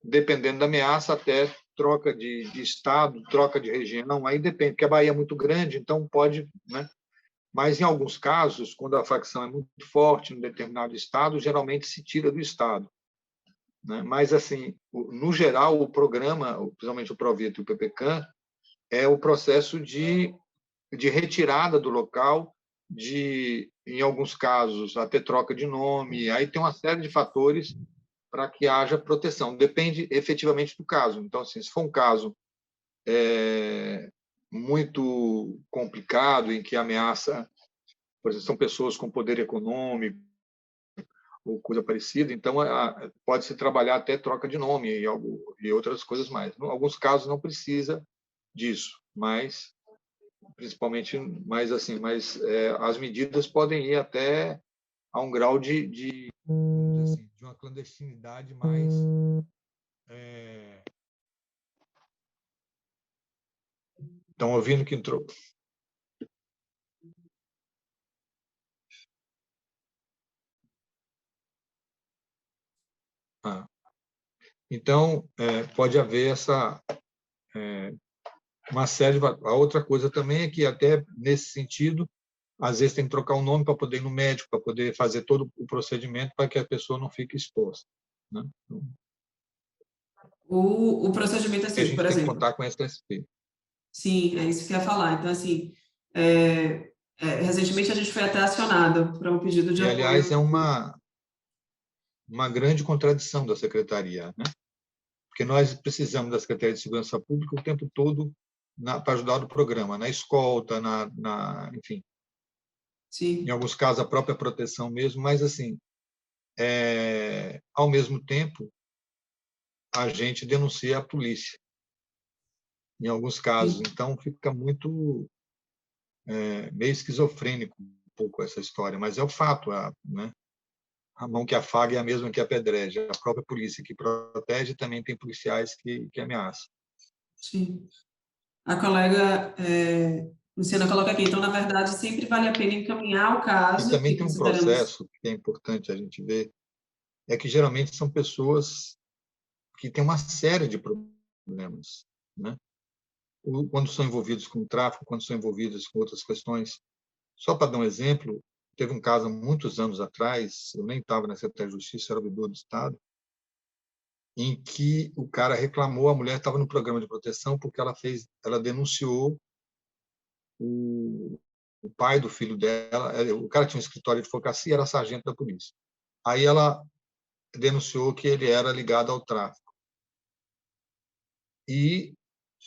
dependendo da ameaça, até troca de estado, troca de região, aí depende, porque a Bahia é muito grande, então pode, né? Mas em alguns casos, quando a facção é muito forte em um determinado estado, geralmente se tira do estado, né? Mas, assim, no geral, o programa, principalmente o Provita e o PPCAM, é o processo de retirada do local, em alguns casos, até troca de nome. Aí tem uma série de fatores para que haja proteção. Depende efetivamente do caso. Então, assim, se for um caso muito complicado, em que a ameaça, por exemplo, são pessoas com poder econômico ou coisa parecida, então pode-se trabalhar até troca de nome e outras coisas mais. Em alguns casos não precisa disso, mas principalmente, as medidas podem ir até a um grau de uma clandestinidade mais Estão ouvindo que entrou? Então, pode haver uma série de... A outra coisa também é que, até nesse sentido, às vezes tem que trocar o nome para poder ir no médico, para poder fazer todo o procedimento para que a pessoa não fique exposta, né? O procedimento, assim, a gente por tem exemplo... que contar com SSP. Sim, é isso que eu ia falar. Então, assim, recentemente a gente foi até acionado para um pedido de apoio. Aliás, é uma grande contradição da Secretaria, né? Porque nós precisamos da Secretaria de Segurança Pública o tempo todo para ajudar no programa, na escolta, enfim. Sim. Em alguns casos, a própria proteção mesmo, mas, assim, ao mesmo tempo, a gente denuncia a polícia, em alguns casos. Então, fica muito meio esquizofrênico um pouco essa história, mas é o fato, né? A mão que afaga é a mesma que apedreja. A própria polícia que protege também tem policiais que ameaçam. Sim. A colega Luciana coloca aqui, então, na verdade, sempre vale a pena encaminhar o E caso também que tem um consideramos... processo que é importante a gente ver, é que geralmente são pessoas que têm uma série de problemas, né? Quando são envolvidos com tráfico, quando são envolvidos com outras questões. Só para dar um exemplo, teve um caso há muitos anos atrás, eu nem estava na Secretaria de Justiça, era ouvidor do Estado, em que o cara reclamou, a mulher estava no programa de proteção porque ela denunciou o pai do filho dela, o cara tinha um escritório de advocacia, era sargento da polícia. Aí ela denunciou que ele era ligado ao tráfico. E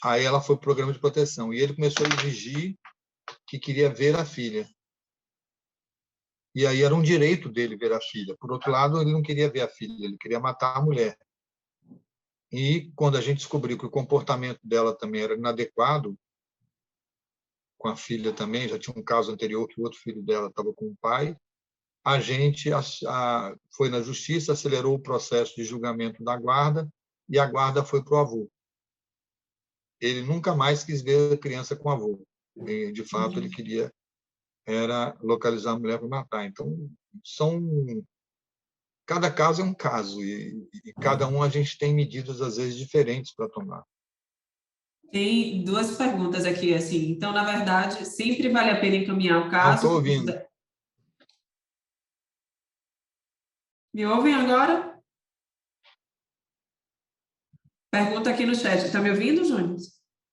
aí ela foi para o programa de proteção. E ele começou a exigir que queria ver a filha. E aí era um direito dele ver a filha. Por outro lado, ele não queria ver a filha, ele queria matar a mulher. E quando a gente descobriu que o comportamento dela também era inadequado, com a filha também, já tinha um caso anterior que o outro filho dela estava com o pai, a gente foi na justiça, acelerou o processo de julgamento da guarda e a guarda foi para o avô. Ele nunca mais quis ver a criança com o avô. E, de fato, ele queria era localizar a mulher para matar. Então, cada caso é um caso e cada um a gente tem medidas às vezes diferentes para tomar. Tem duas perguntas aqui, assim. Então, na verdade, sempre vale a pena encaminhar o Não caso. estou ouvindo. Me ouvem agora? Pergunta aqui no chat. Está me ouvindo, Júnior?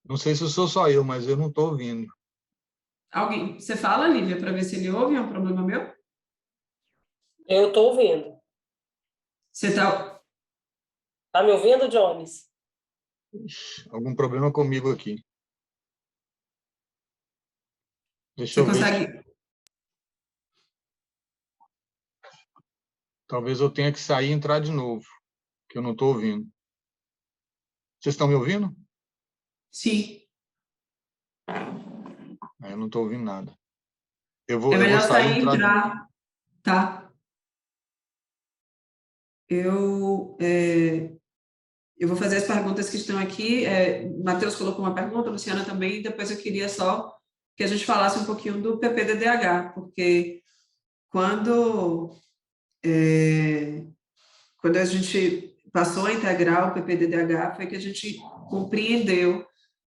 Não sei se sou só eu, mas eu não estou ouvindo. Alguém? Você fala, Lívia, para ver se ele ouve? É um problema meu? Eu estou ouvindo. Você está... Tá me ouvindo, Jones? Algum problema comigo aqui. Deixa Você eu ver. consegue... Talvez eu tenha que sair e entrar de novo, que eu não estou ouvindo. Vocês estão me ouvindo? Sim. Eu não estou ouvindo nada. Eu É vou melhor sair e sair e entrar de novo. entrar, tá? Eu vou fazer as perguntas que estão aqui. Matheus colocou uma pergunta, Luciana também, e depois eu queria só que a gente falasse um pouquinho do PPDDH, porque quando, quando a gente passou a integrar o PPDDH, foi que a gente compreendeu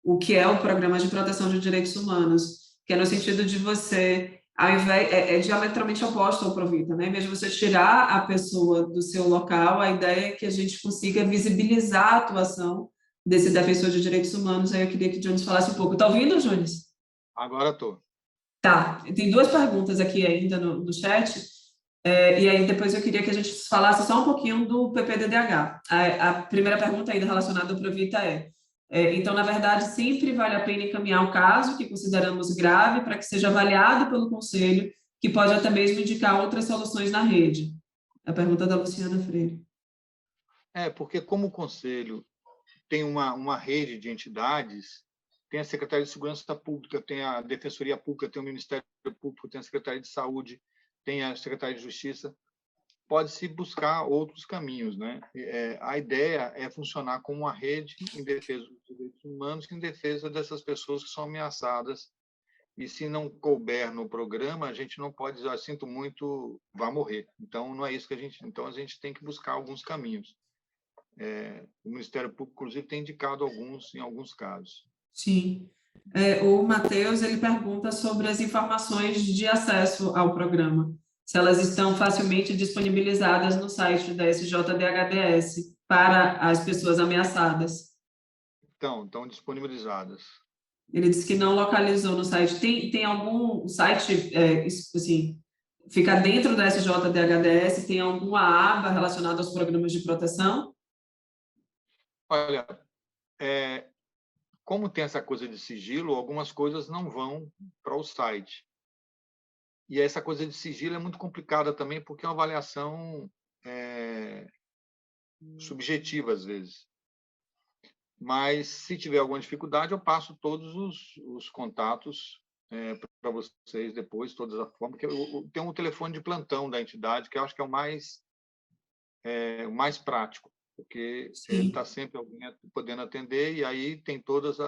o que é o Programa de Proteção de Direitos Humanos, que é no sentido de você, ao invés, é diametralmente oposto ao Provita, né? Em vez de você tirar a pessoa do seu local, a ideia é que a gente consiga visibilizar a atuação desse defensor de direitos humanos. Aí eu queria que o Jones falasse um pouco. Está ouvindo, Jones? Agora estou. Tá, tem duas perguntas aqui ainda no chat, e aí depois eu queria que a gente falasse só um pouquinho do PPDDH. A primeira pergunta ainda relacionada ao Provita então, na verdade, sempre vale a pena encaminhar o caso que consideramos grave para que seja avaliado pelo conselho, que pode até mesmo indicar outras soluções na rede. A pergunta da Luciana Freire. Porque como o conselho tem uma rede de entidades, tem a Secretaria de Segurança Pública, tem a Defensoria Pública, tem o Ministério Público, tem a Secretaria de Saúde, tem a Secretaria de Justiça, pode-se buscar outros caminhos, né? A ideia é funcionar como uma rede em defesa dos direitos humanos, em defesa dessas pessoas que são ameaçadas. E se não couber no programa, a gente não pode dizer, sinto muito, vai morrer. Então, não é isso que a gente... Então, a gente tem que buscar alguns caminhos. O Ministério Público, inclusive, tem indicado alguns em alguns casos. Sim. O Matheus, ele pergunta sobre as informações de acesso ao programa, se elas estão facilmente disponibilizadas no site da SJDHDS para as pessoas ameaçadas. Estão disponibilizadas. Ele disse que não localizou no site. Tem algum site, assim, fica dentro da SJDHDS, tem alguma aba relacionada aos programas de proteção? Olha, como tem essa coisa de sigilo, algumas coisas não vão para o site. E essa coisa de sigilo é muito complicada também, porque é uma avaliação subjetiva, às vezes. Mas, se tiver alguma dificuldade, eu passo todos os contatos para vocês depois, todas as formas. Que eu tenho um telefone de plantão da entidade, que eu acho que é o mais prático, porque está sempre alguém podendo atender, e aí tem todas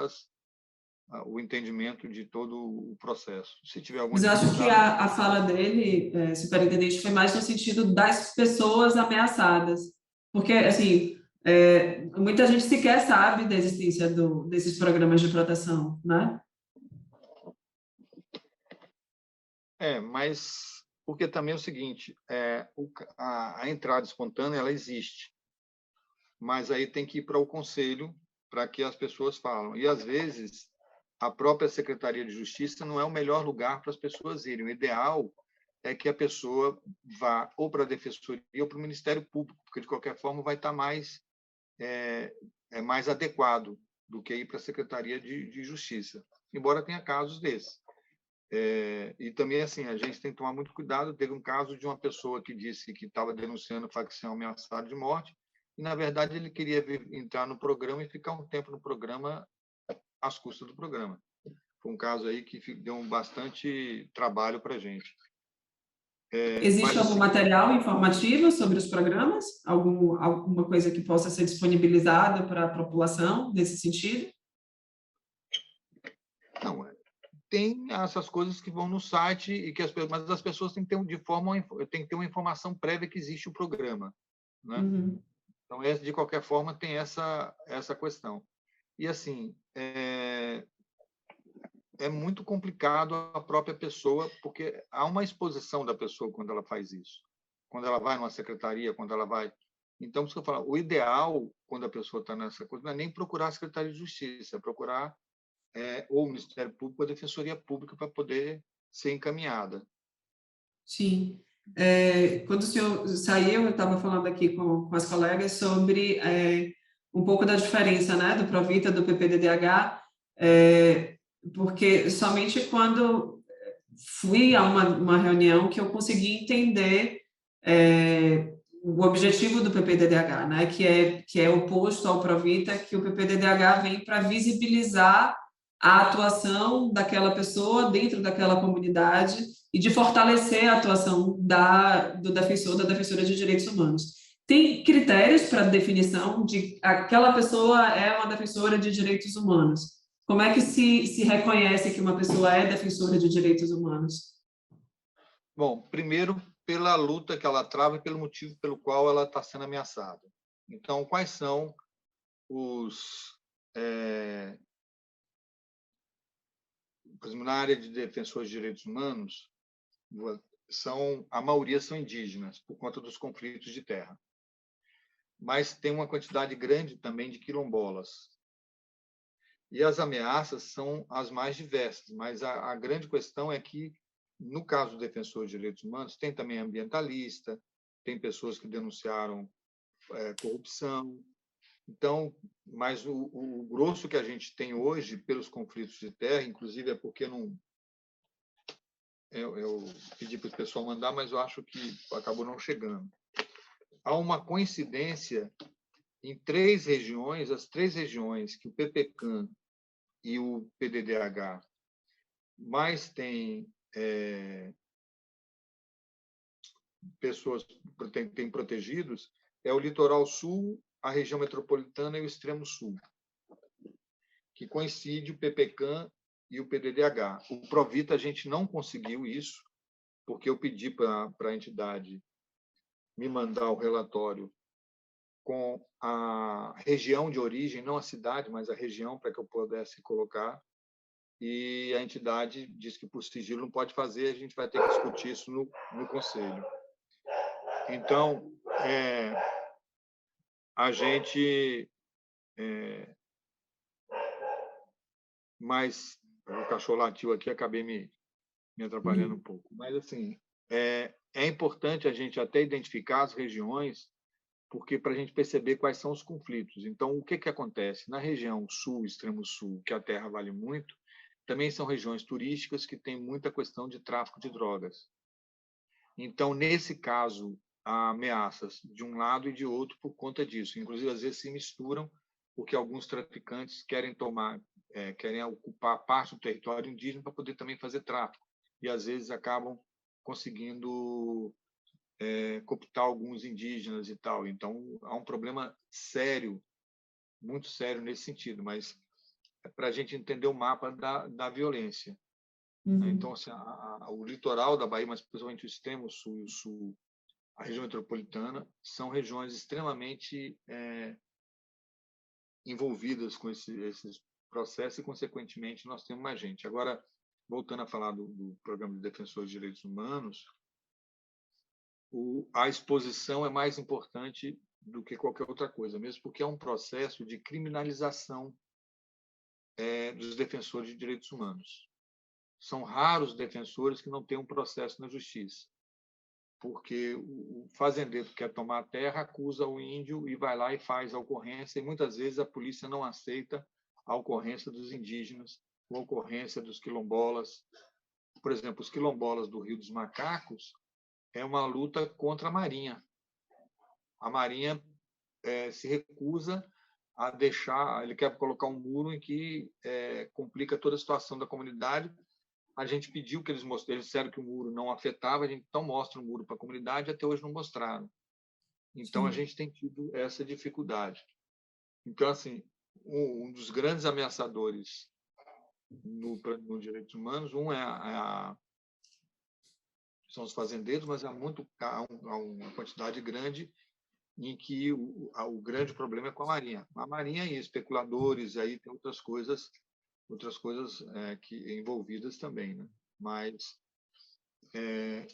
o entendimento de todo o processo. Se tiver alguma Mas eu acho que dificuldade... a fala dele, superintendente, foi mais no sentido das pessoas ameaçadas. Porque, assim, muita gente sequer sabe da existência desses programas de proteção, né? Mas porque também é o seguinte, a entrada espontânea ela existe, mas aí tem que ir para o conselho para que as pessoas falam. E, às vezes, a própria Secretaria de Justiça não é o melhor lugar para as pessoas irem. O ideal é que a pessoa vá ou para a Defensoria ou para o Ministério Público, porque, de qualquer forma, vai estar mais adequado do que ir para a Secretaria de Justiça, embora tenha casos desses. E também, assim, a gente tem que tomar muito cuidado. Teve um caso de uma pessoa que disse que estava denunciando facção ameaçada de morte, e, na verdade, ele queria entrar no programa e ficar um tempo no programa às custas do programa. Foi um caso aí que deu bastante trabalho para a gente. Existe algum material informativo sobre os programas? Alguma coisa que possa ser disponibilizada para a população nesse sentido? Não, tem essas coisas que vão no site, mas as pessoas têm que ter uma informação prévia que existe o programa, né? Uhum. Então, de qualquer forma, tem essa questão. E, assim, é muito complicado a própria pessoa, porque há uma exposição da pessoa quando ela faz isso. Quando ela vai numa secretaria, quando ela vai... Então, por isso que eu falo, o ideal, quando a pessoa está nessa coisa, não é nem procurar a Secretaria de Justiça, é procurar ou o Ministério Público ou a Defensoria Pública para poder ser encaminhada. Sim. Quando o senhor saiu, eu estava falando aqui com as colegas sobre um pouco da diferença, né, do Provita, do PPDDH, porque somente quando fui a uma reunião que eu consegui entender o objetivo do PPDDH, né, que é oposto ao Provita, que o PPDDH vem para visibilizar a atuação daquela pessoa dentro daquela comunidade e de fortalecer a atuação do defensor, da defensora de direitos humanos. Tem critérios para definição de aquela pessoa é uma defensora de direitos humanos? Como é que se reconhece que uma pessoa é defensora de direitos humanos? Bom, primeiro, pela luta que ela trava e pelo motivo pelo qual ela está sendo ameaçada. Então, quais são por exemplo, na área de defensores de direitos humanos, a maioria são indígenas, por conta dos conflitos de terra. Mas tem uma quantidade grande também de quilombolas. E as ameaças são as mais diversas, mas a grande questão é que, no caso do defensor de direitos humanos, tem também ambientalista, tem pessoas que denunciaram corrupção. Então, mas o grosso que a gente tem hoje, pelos conflitos de terra, inclusive é porque eu pedi para o pessoal mandar, mas eu acho que acabou não chegando. Há uma coincidência em 3 regiões, as 3 regiões que o PPCAM e o PDDH mais têm pessoas têm protegidos, é o litoral sul, a região metropolitana e o extremo sul, que coincide o PPCAM e o PDDH. O Provita a gente não conseguiu isso, porque eu pedi para a entidade me mandar o relatório com a região de origem, não a cidade, mas a região, para que eu pudesse colocar, e a entidade diz que por sigilo não pode fazer, a gente vai ter que discutir isso no Conselho. Então, a gente... mas o cachorro latiu aqui, acabei me atrapalhando um pouco. Mas, assim, é importante a gente até identificar as regiões, porque para a gente perceber quais são os conflitos. Então, o que acontece? Na região sul, extremo sul, que a terra vale muito, também são regiões turísticas que têm muita questão de tráfico de drogas. Então, nesse caso, ameaças de um lado e de outro por conta disso. Inclusive, às vezes se misturam, porque alguns traficantes querem ocupar parte do território indígena para poder também fazer tráfico. E, às vezes, acabam conseguindo cooptar alguns indígenas e tal. Então, há um problema sério, muito sério nesse sentido, mas é para a gente entender o mapa da violência. Uhum. Então, assim, o litoral da Bahia, mas principalmente o extremo sul e o sul, a região metropolitana, são regiões extremamente envolvidas com esses processos e, consequentemente, nós temos mais gente. Agora, voltando a falar do Programa de Defensores de Direitos Humanos, a exposição é mais importante do que qualquer outra coisa, mesmo porque é um processo de criminalização dos defensores de direitos humanos. São raros os defensores que não têm um processo na justiça, porque o fazendeiro que quer tomar a terra acusa o índio e vai lá e faz a ocorrência, e muitas vezes a polícia não aceita a ocorrência dos indígenas, a ocorrência dos quilombolas. Por exemplo, os quilombolas do Rio dos Macacos é uma luta contra a Marinha. A Marinha se recusa a deixar, ele quer colocar um muro em que complica toda a situação da comunidade. A gente pediu que eles mostrassem, eles disseram que o muro não afetava, a gente então mostra o muro para a comunidade, até hoje não mostraram. Então, Sim. a gente tem tido essa dificuldade. Então, assim, um dos grandes ameaçadores no direitos humanos, são os fazendeiros, mas há uma quantidade grande em que o grande problema é com a Marinha. A Marinha e especuladores, aí tem outras coisas que envolvidas também, né? Mas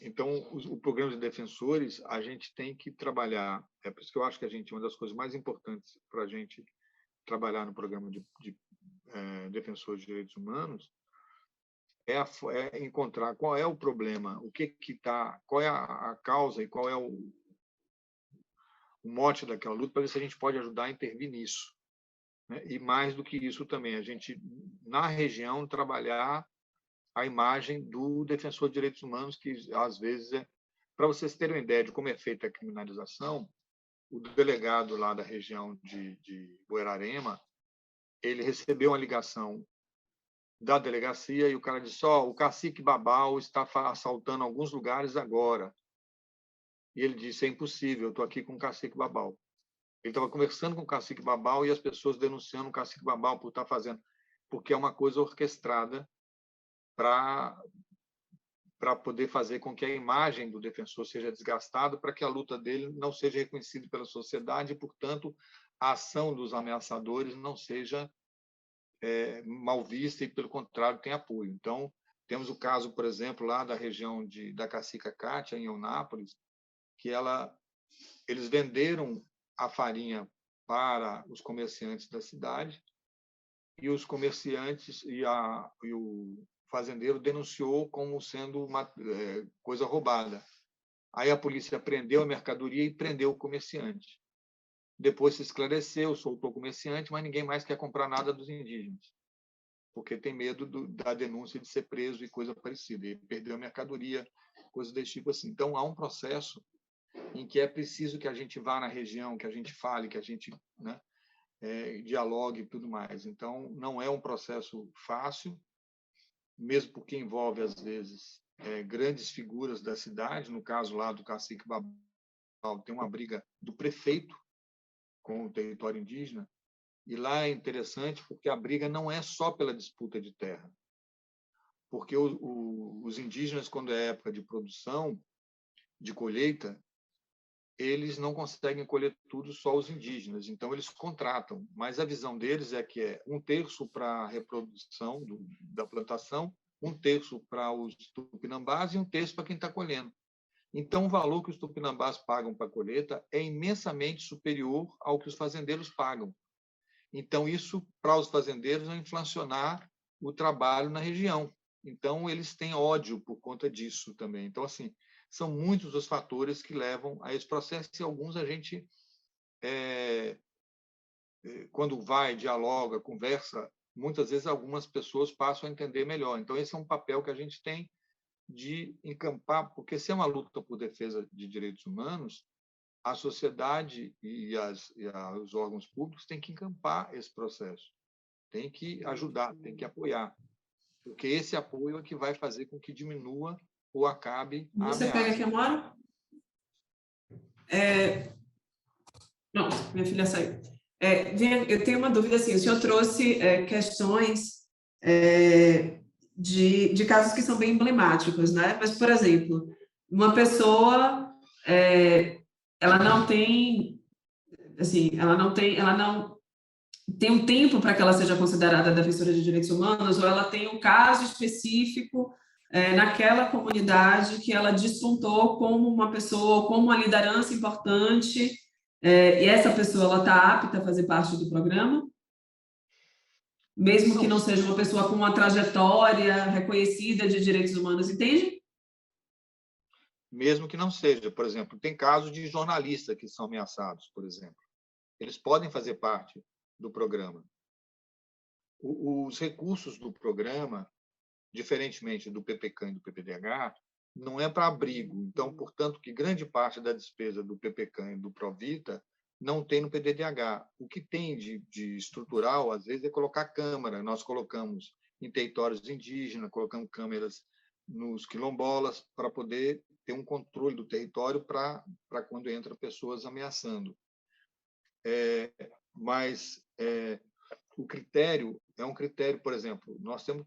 então o programa de defensores a gente tem que trabalhar. É por isso que eu acho que uma das coisas mais importantes para a gente trabalhar no programa de defensores de direitos humanos é encontrar qual é o problema, qual é a causa e qual é o mote daquela luta, para ver se a gente pode ajudar a intervir nisso, né? E mais do que isso também, a gente, na região, trabalhar a imagem do defensor de direitos humanos, que às vezes para vocês terem uma ideia de como é feita a criminalização, o delegado lá da região de Buerarema, ele recebeu uma ligação da delegacia e o cara disse: o cacique Babau está assaltando alguns lugares agora. E ele disse: é impossível, eu estou aqui com o cacique Babau. Ele estava conversando com o cacique Babau e as pessoas denunciando o cacique Babau por estar fazendo, porque é uma coisa orquestrada para poder fazer com que a imagem do defensor seja desgastada, para que a luta dele não seja reconhecida pela sociedade e, portanto, a ação dos ameaçadores não seja mal vista e, pelo contrário, tenha apoio. Então, temos o caso, por exemplo, lá da região da Cacica Cátia, em Eunápolis, que eles venderam a farinha para os comerciantes da cidade e os comerciantes e o fazendeiro denunciou como sendo uma coisa roubada. Aí a polícia prendeu a mercadoria e prendeu o comerciante. Depois se esclareceu, soltou o comerciante, mas ninguém mais quer comprar nada dos indígenas, porque tem medo da denúncia de ser preso e coisa parecida. Ele perdeu a mercadoria, coisas desse tipo assim. Então, há um processo em que é preciso que a gente vá na região, que a gente fale, que a gente dialogue e tudo mais. Então, não é um processo fácil, mesmo porque envolve, às vezes, grandes figuras da cidade. No caso lá do cacique Babau, tem uma briga do prefeito com o território indígena, e lá é interessante porque a briga não é só pela disputa de terra, porque os indígenas, quando é época de produção, de colheita, eles não conseguem colher tudo só os indígenas, então eles contratam, mas a visão deles é que é 1/3 para a reprodução da plantação, 1/3 para os tupinambás e 1/3 para quem está colhendo. Então, o valor que os tupinambás pagam para a colheita é imensamente superior ao que os fazendeiros pagam. Então, isso, para os fazendeiros, vai inflacionar o trabalho na região. Então, eles têm ódio por conta disso também. Então, assim, são muitos os fatores que levam a esse processo e alguns a gente, quando vai, dialoga, conversa, muitas vezes algumas pessoas passam a entender melhor. Então, esse é um papel que a gente tem de encampar, porque se é uma luta por defesa de direitos humanos, a sociedade e os órgãos públicos têm que encampar esse processo, têm que ajudar, têm que apoiar, porque esse apoio é que vai fazer com que diminua ou acabe a Você ameaça. pega aqui, Amora? Não, minha filha saiu. Eu tenho uma dúvida, assim, o senhor trouxe questões de casos que são bem emblemáticos, né? Mas, por exemplo, uma pessoa, ela não tem, assim, ela não tem um tempo para que ela seja considerada defensora de direitos humanos, ou ela tem um caso específico naquela comunidade que ela despontou como uma pessoa, como uma liderança importante, e essa pessoa ela está apta a fazer parte do programa, mesmo que não seja uma pessoa com uma trajetória reconhecida de direitos humanos, entende? Mesmo que não seja, por exemplo, tem casos de jornalistas que são ameaçados, por exemplo. Eles podem fazer parte do programa. Os recursos do programa, diferentemente do PPCAM e do PPDH, não é para abrigo. Então, portanto, que grande parte da despesa do PPCAM e do Provita não tem no PDDH. O que tem de estrutural, às vezes, é colocar câmara. Nós colocamos em territórios indígenas, colocamos câmeras nos quilombolas para poder ter um controle do território para quando entram pessoas ameaçando. Mas o critério é um critério, por exemplo, nós temos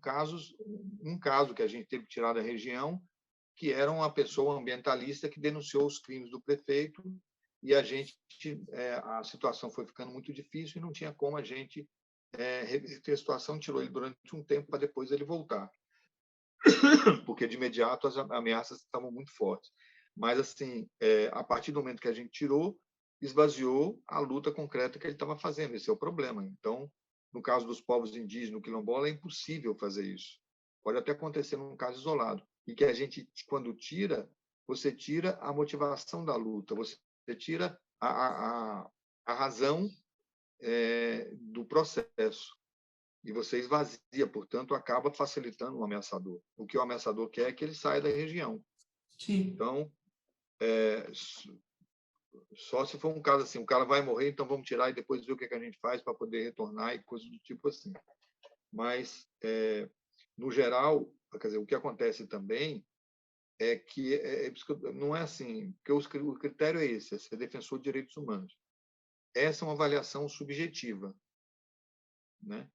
um caso que a gente teve que tirar da região, que era uma pessoa ambientalista que denunciou os crimes do prefeito e a situação foi ficando muito difícil e não tinha como a gente reverter a situação, tirou ele durante um tempo para depois ele voltar, porque de imediato as ameaças estavam muito fortes. Mas, assim, a partir do momento que a gente tirou, esvaziou a luta concreta que ele estava fazendo. Esse é o problema. Então, no caso dos povos indígenas, no quilombola, é impossível fazer isso. Pode até acontecer num caso isolado. E que a gente, quando tira, você tira a motivação da luta, você tira a razão do processo. E você esvazia, portanto, acaba facilitando o ameaçador. O que o ameaçador quer é que ele saia da região. Sim. Então, só se for um caso assim, o cara vai morrer, então vamos tirar e depois ver o que a gente faz para poder retornar e coisas do tipo assim. Mas, no geral, quer dizer, o que acontece também é que não é assim, porque o critério é esse, é ser defensor de direitos humanos. Essa é uma avaliação subjetiva, né?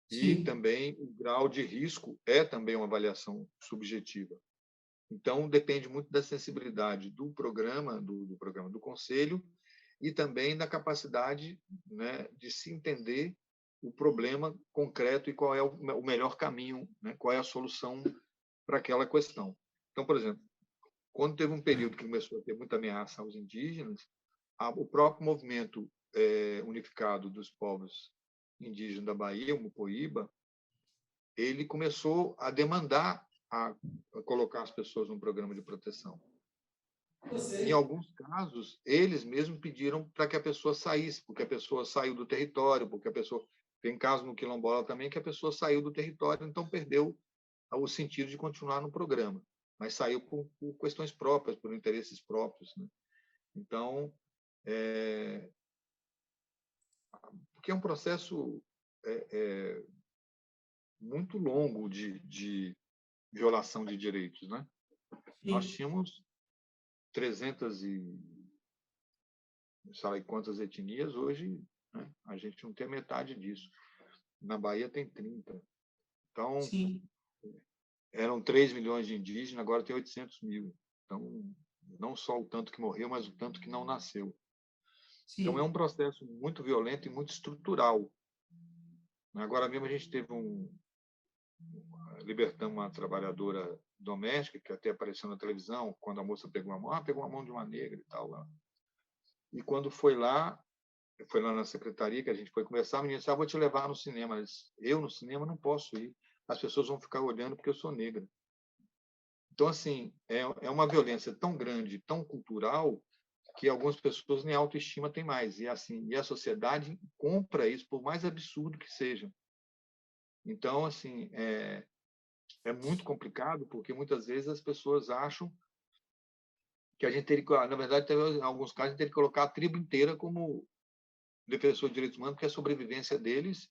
E Sim. também o grau de risco é também uma avaliação subjetiva. Então, depende muito da sensibilidade do programa, do conselho, e também da capacidade, né, de se entender o problema concreto e qual é o melhor caminho, né, qual é a solução para aquela questão. Então, por exemplo, quando teve um período que começou a ter muita ameaça aos indígenas, o próprio movimento unificado dos povos indígenas da Bahia, o Mupoíba, ele começou a demandar a colocar as pessoas num programa de proteção. Em alguns casos, eles mesmos pediram para que a pessoa saísse, porque a pessoa saiu do território, porque a pessoa... Tem caso no quilombola também que a pessoa saiu do território, então perdeu o sentido de continuar no programa, mas saiu por questões próprias, por interesses próprios, né? Então, porque é um processo muito longo de violação de direitos, né? Sim. Nós tínhamos 300 e sabe quantas etnias, hoje, né, a gente não tem metade disso. Na Bahia tem 30. Então, Sim. eram 3 milhões de indígenas, agora tem 800 mil. Então, não só o tanto que morreu, mas o tanto que não nasceu. Sim. Então, é um processo muito violento e muito estrutural. Agora mesmo a gente teve libertamos uma trabalhadora doméstica, que até apareceu na televisão, quando a moça pegou a mão de uma negra e tal. Lá. E quando foi lá na secretaria, que a gente foi conversar, a menina disse, vou te levar no cinema. Eu no cinema não posso ir. As pessoas vão ficar olhando porque eu sou negra. Então, assim, é uma violência tão grande, tão cultural, que algumas pessoas nem autoestima têm mais. E, assim, a sociedade compra isso, por mais absurdo que seja. Então, assim, é muito complicado, porque muitas vezes as pessoas acham que a gente teria que, na verdade, em alguns casos, a gente teria que colocar a tribo inteira como defensor de direitos humanos, porque a sobrevivência deles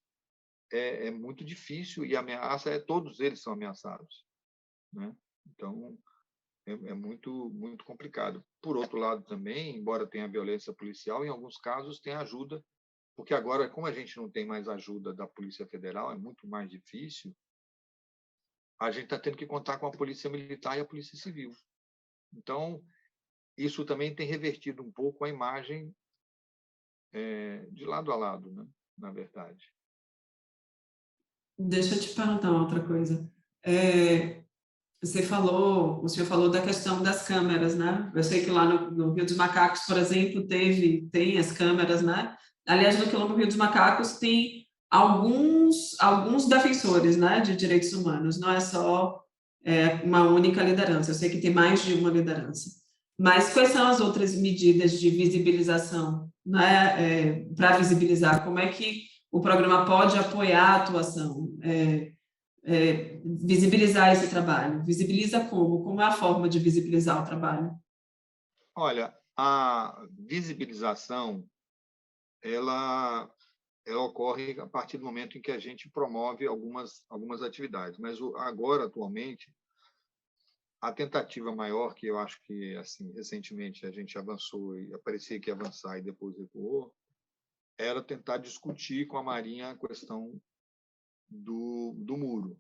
é muito difícil e a ameaça todos eles são ameaçados, né? Então, é muito, muito complicado. Por outro lado, também, embora tenha violência policial, em alguns casos tem ajuda, porque agora, como a gente não tem mais ajuda da Polícia Federal, é muito mais difícil, a gente está tendo que contar com a Polícia Militar e a Polícia Civil. Então, isso também tem revertido um pouco a imagem de lado a lado, né? Na verdade. Deixa eu te perguntar uma outra coisa. O senhor falou da questão das câmeras, né? Eu sei que lá no Rio dos Macacos, por exemplo, tem as câmeras, né? Aliás, no Quilombo Rio dos Macacos tem alguns defensores, né, de direitos humanos, não é só uma única liderança, eu sei que tem mais de uma liderança. Mas quais são as outras medidas de visibilização, né, para visibilizar? Como é que o programa pode apoiar a atuação? Visibilizar esse trabalho. Visibiliza como? Como é a forma de visibilizar o trabalho? Olha, a visibilização, ela ocorre a partir do momento em que a gente promove algumas atividades. Mas agora, atualmente, a tentativa maior, que eu acho que assim recentemente a gente avançou e parecia que ia avançar e depois recuou, era tentar discutir com a Marinha a questão do muro.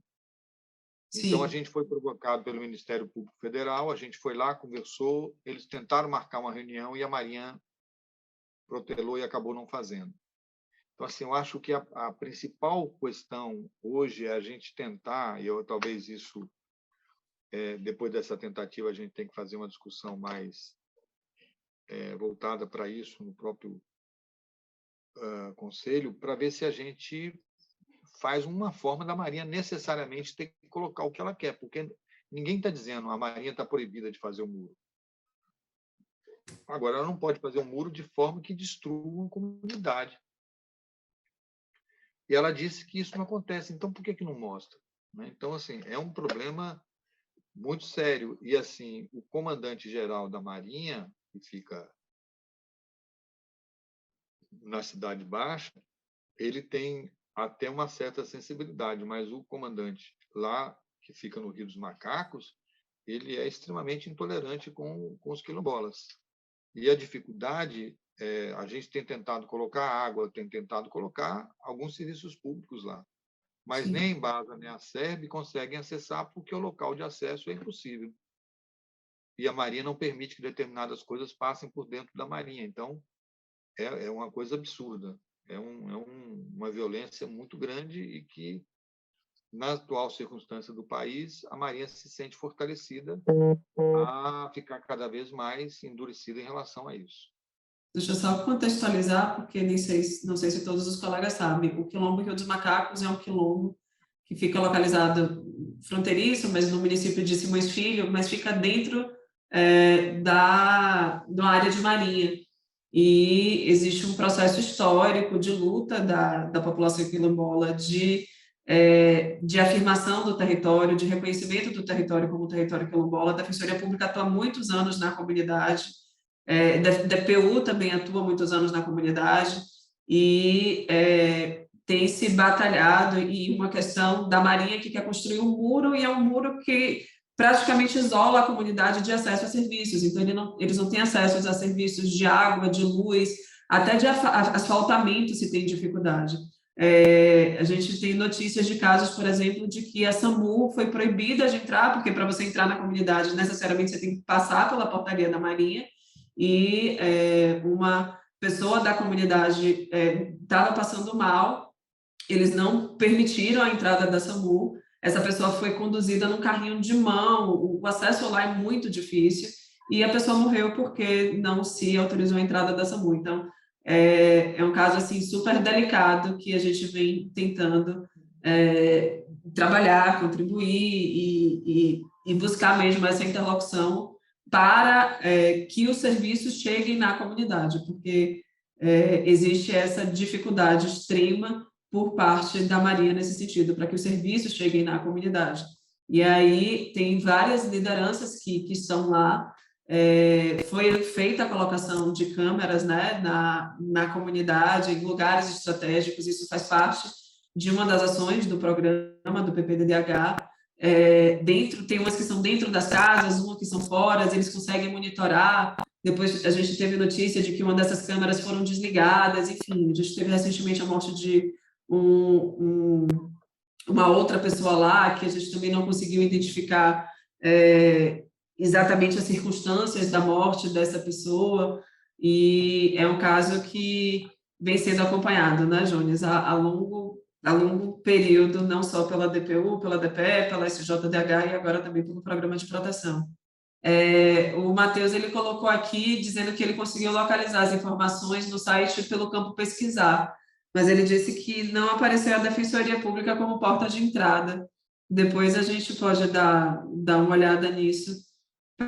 Então, a Sim. gente foi provocado pelo Ministério Público Federal, a gente foi lá, conversou, eles tentaram marcar uma reunião e a Marinha protelou e acabou não fazendo. Então, assim, eu acho que a principal questão hoje é a gente tentar, e talvez isso, depois dessa tentativa, a gente tem que fazer uma discussão mais voltada para isso no próprio Conselho, para ver se a gente faz uma forma da Marinha necessariamente ter que colocar o que ela quer, porque ninguém está dizendo a Marinha está proibida de fazer o muro. Agora, ela não pode fazer um muro de forma que destrua uma comunidade. E ela disse que isso não acontece, então por que não mostra? Então, assim, é um problema muito sério. E, assim, o comandante-geral da Marinha, que fica na Cidade Baixa, ele tem até uma certa sensibilidade, mas o comandante lá, que fica no Rio dos Macacos, ele é extremamente intolerante com os quilombolas. E a dificuldade, a gente tem tentado colocar água, tem tentado colocar alguns serviços públicos lá, mas Sim. nem a Embasa nem a SERB conseguem acessar porque o local de acesso é impossível. E a Marinha não permite que determinadas coisas passem por dentro da Marinha. Então, é uma coisa absurda. É uma violência muito grande e que, na atual circunstância do país, a Marinha se sente fortalecida a ficar cada vez mais endurecida em relação a isso. Deixa eu só contextualizar, porque não sei se todos os colegas sabem, o Quilombo Rio dos Macacos é um quilombo que fica localizado fronteiriço, mas no município de Simões Filho, mas fica dentro da área de Marinha. E existe um processo histórico de luta da população quilombola de afirmação do território, de reconhecimento do território como território quilombola. A Defensoria Pública atua há muitos anos na comunidade, DPU também atua há muitos anos na comunidade, e tem se batalhado, e uma questão da Marinha que quer construir um muro, e é um muro que praticamente isola a comunidade de acesso a serviços, então eles não têm acesso a serviços de água, de luz, até de asfaltamento se tem dificuldade. A gente tem notícias de casos, por exemplo, de que a SAMU foi proibida de entrar, porque para você entrar na comunidade, necessariamente você tem que passar pela portaria da Marinha, e uma pessoa da comunidade estava passando mal, eles não permitiram a entrada da SAMU, essa pessoa foi conduzida num carrinho de mão, o acesso lá é muito difícil, e a pessoa morreu porque não se autorizou a entrada da SAMU. Então, é um caso assim, super delicado que a gente vem tentando trabalhar, contribuir e buscar mesmo essa interlocução para que os serviços cheguem na comunidade, porque existe essa dificuldade extrema por parte da Marinha nesse sentido, para que os serviços cheguem na comunidade. E aí tem várias lideranças que estão lá. Foi feita a colocação de câmeras, né, na comunidade, em lugares estratégicos, isso faz parte de uma das ações do programa do PPDDH. Tem umas que são dentro das casas, umas que são fora, eles conseguem monitorar. Depois a gente teve notícia de que uma dessas câmeras foram desligadas, enfim, a gente teve recentemente a morte de uma outra pessoa lá, que a gente também não conseguiu identificar exatamente as circunstâncias da morte dessa pessoa, e é um caso que vem sendo acompanhado, né, Jones, a longo período, não só pela DPU, pela DPE, pela SJDH e agora também pelo Programa de Proteção. O Matheus ele colocou aqui dizendo que ele conseguiu localizar as informações no site pelo campo pesquisar, mas ele disse que não apareceu a Defensoria Pública como porta de entrada. Depois a gente pode dar uma olhada nisso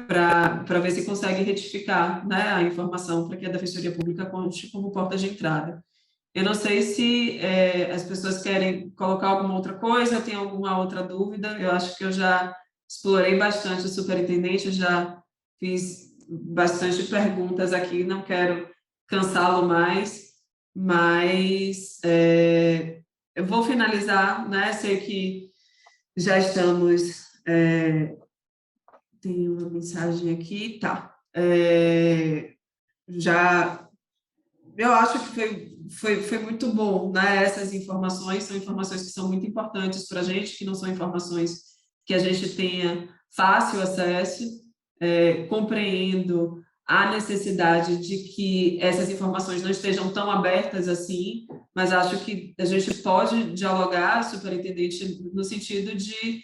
para ver se consegue retificar, né, a informação para que a Defensoria Pública conte como porta de entrada. Eu não sei se as pessoas querem colocar alguma outra coisa, tem alguma outra dúvida. Eu acho que eu já explorei bastante o superintendente, já fiz bastante perguntas aqui, não quero cansá-lo mais, mas eu vou finalizar, né? Sei que já estamos. Tem uma mensagem aqui, tá. Já eu acho que foi muito bom, né? Essas informações são informações que são muito importantes para a gente, que não são informações que a gente tenha fácil acesso. Compreendo a necessidade de que essas informações não estejam tão abertas assim, mas acho que a gente pode dialogar, superintendente, no sentido de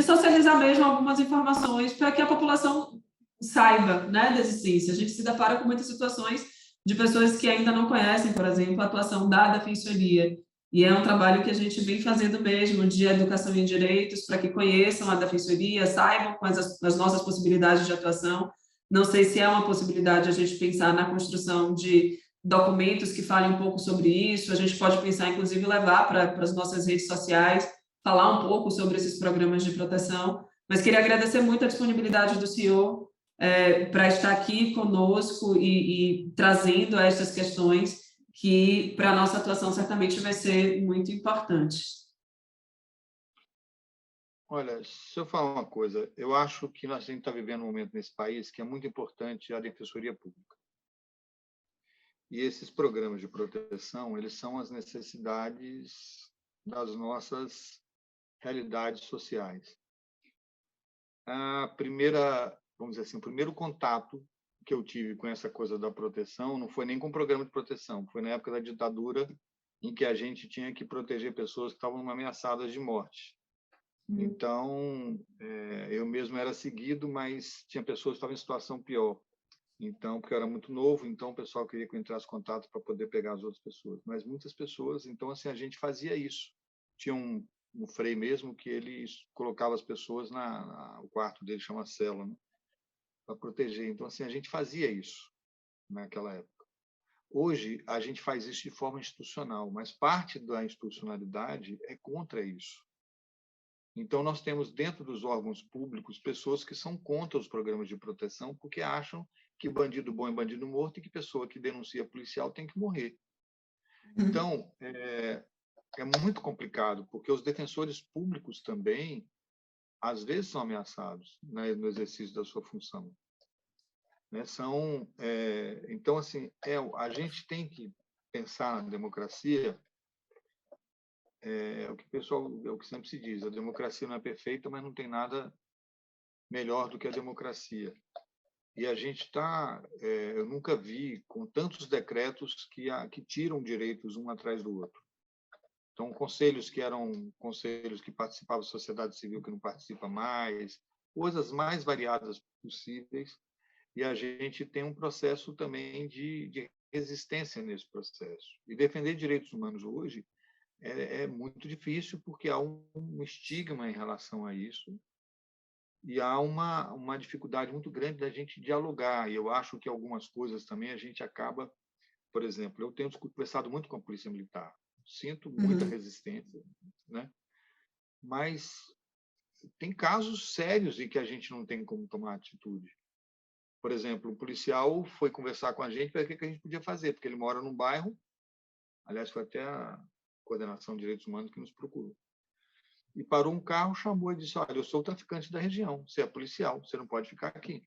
socializar mesmo algumas informações para que a população saiba, né, da existência. A gente se depara com muitas situações de pessoas que ainda não conhecem, por exemplo, a atuação da Defensoria. E é um trabalho que a gente vem fazendo mesmo, de educação em direitos, para que conheçam a Defensoria, saibam quais as nossas possibilidades de atuação. Não sei se é uma possibilidade a gente pensar na construção de documentos que falem um pouco sobre isso. A gente pode pensar, inclusive, levar para as nossas redes sociais, falar um pouco sobre esses programas de proteção. Mas queria agradecer muito a disponibilidade do senhor para estar aqui conosco e trazendo estas questões que, para a nossa atuação, certamente vai ser muito importante. Olha, se eu falar uma coisa, eu acho que nós estamos vivendo um momento nesse país que é muito importante a Defensoria Pública. E esses programas de proteção, eles são as necessidades das nossas realidades sociais. A primeira, vamos dizer assim, o primeiro contato que eu tive com essa coisa da proteção não foi nem com o programa de proteção, foi na época da ditadura, em que a gente tinha que proteger pessoas que estavam ameaçadas de morte. Então, eu mesmo era seguido, mas tinha pessoas que estavam em situação pior. Então, porque eu era muito novo, então o pessoal queria que eu entrasse em contato para poder pegar as outras pessoas. Mas muitas pessoas, então, assim, a gente fazia isso. Tinha um frei mesmo que ele colocava as pessoas o quarto dele chama cela, né, para proteger. Então, assim, a gente fazia isso naquela época. Hoje, a gente faz isso de forma institucional, mas parte da institucionalidade é contra isso. Então, nós temos dentro dos órgãos públicos pessoas que são contra os programas de proteção porque acham que bandido bom é bandido morto e que pessoa que denuncia policial tem que morrer. Então, é muito complicado, porque os defensores públicos também, às vezes, são ameaçados, né, no exercício da sua função. Né? Então, assim, a gente tem que pensar na democracia. O que sempre se diz, a democracia não é perfeita, mas não tem nada melhor do que a democracia. E a gente eu nunca vi com tantos decretos que tiram direitos um atrás do outro. Então, conselhos que eram conselhos que participavam da sociedade civil que não participa mais, coisas mais variadas possíveis, e a gente tem um processo também de resistência nesse processo. E defender direitos humanos hoje é muito difícil, porque há um estigma em relação a isso, e há uma dificuldade muito grande da gente dialogar. E eu acho que algumas coisas também a gente acaba, por exemplo, eu tenho conversado muito com a Polícia Militar, sinto muita resistência, né? mas tem casos sérios em que a gente não tem como tomar atitude. Por exemplo, o policial foi conversar com a gente para ver o que a gente podia fazer, porque ele mora num bairro, aliás, foi até a Coordenação de Direitos Humanos que nos procurou. E parou um carro, chamou e disse: olha, eu sou o traficante da região, você é policial, você não pode ficar aqui.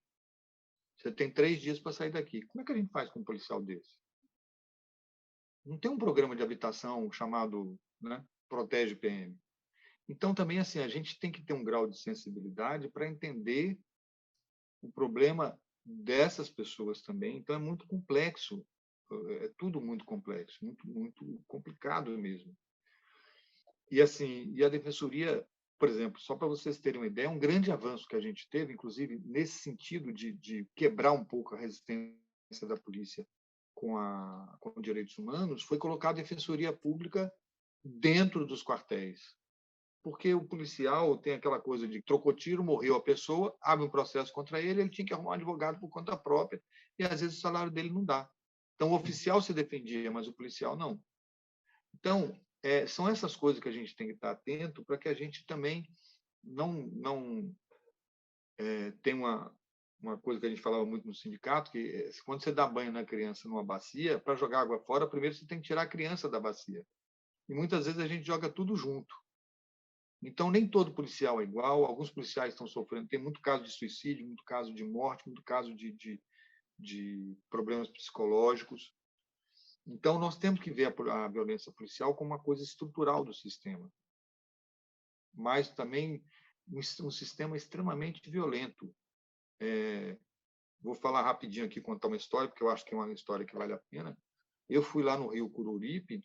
Você tem 3 dias para sair daqui. Como é que a gente faz com um policial desse? Não tem um programa de habitação chamado, né, Protege PM. Então, também, assim, a gente tem que ter um grau de sensibilidade para entender o problema dessas pessoas também. Então, é muito complexo, é tudo muito complexo, muito complicado mesmo. E, assim, a Defensoria, por exemplo, só para vocês terem uma ideia, um grande avanço que a gente teve, inclusive, nesse sentido de quebrar um pouco a resistência da polícia com direitos humanos, foi colocar a Defensoria Pública dentro dos quartéis. Porque o policial tem aquela coisa de trocou tiro, morreu a pessoa, abre um processo contra ele, ele tinha que arrumar um advogado por conta própria, e às vezes o salário dele não dá. Então, o oficial se defendia, mas o policial não. Então, são essas coisas que a gente tem que estar atento para que a gente também não tem uma coisa que a gente falava muito no sindicato, que quando você dá banho na criança numa bacia, para jogar água fora, primeiro você tem que tirar a criança da bacia. E muitas vezes a gente joga tudo junto. Então, nem todo policial é igual, alguns policiais estão sofrendo, tem muito caso de suicídio, muito caso de morte, muito caso de problemas psicológicos. Então, nós temos que ver a violência policial como uma coisa estrutural do sistema, mas também um sistema extremamente violento. Vou falar rapidinho aqui, contar uma história, porque eu acho que é uma história que vale a pena. Eu fui lá no Rio Cururipe,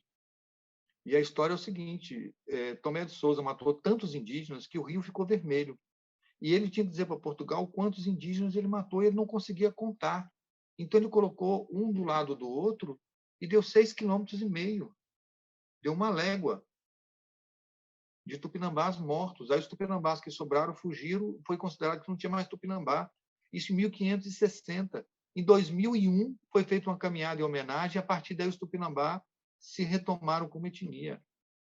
e a história é o seguinte: Tomé de Souza matou tantos indígenas que o rio ficou vermelho. E ele tinha que dizer para Portugal quantos indígenas ele matou, e ele não conseguia contar. Então, ele colocou um do lado do outro e deu 6,5 km. Deu uma légua de tupinambás mortos. Aí os tupinambás que sobraram fugiram, foi considerado que não tinha mais tupinambá. Isso em 1560. Em 2001, foi feita uma caminhada em homenagem, e a partir daí os tupinambá se retomaram como etnia.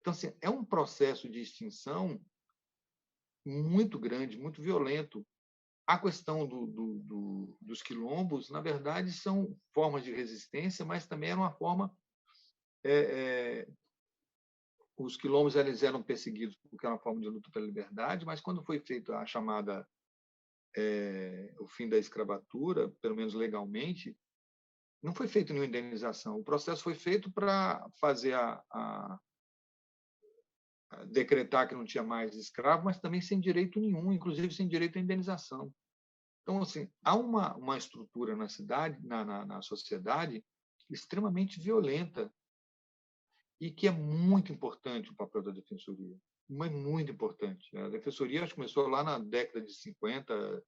Então, assim, é um processo de extinção muito grande, muito violento. A questão dos quilombos, na verdade, são formas de resistência, mas também era uma forma... os quilombos eles eram perseguidos porque era uma forma de luta pela liberdade, mas quando foi feita a chamada o fim da escravatura, pelo menos legalmente, não foi feito nenhuma indenização. O processo foi feito para fazer a decretar que não tinha mais escravo, mas também sem direito nenhum, inclusive sem direito à indenização. Então, assim, há uma estrutura na cidade, na sociedade, extremamente violenta, e que é muito importante o papel da Defensoria. Mas muito importante. A Defensoria acho que começou lá na década de 50,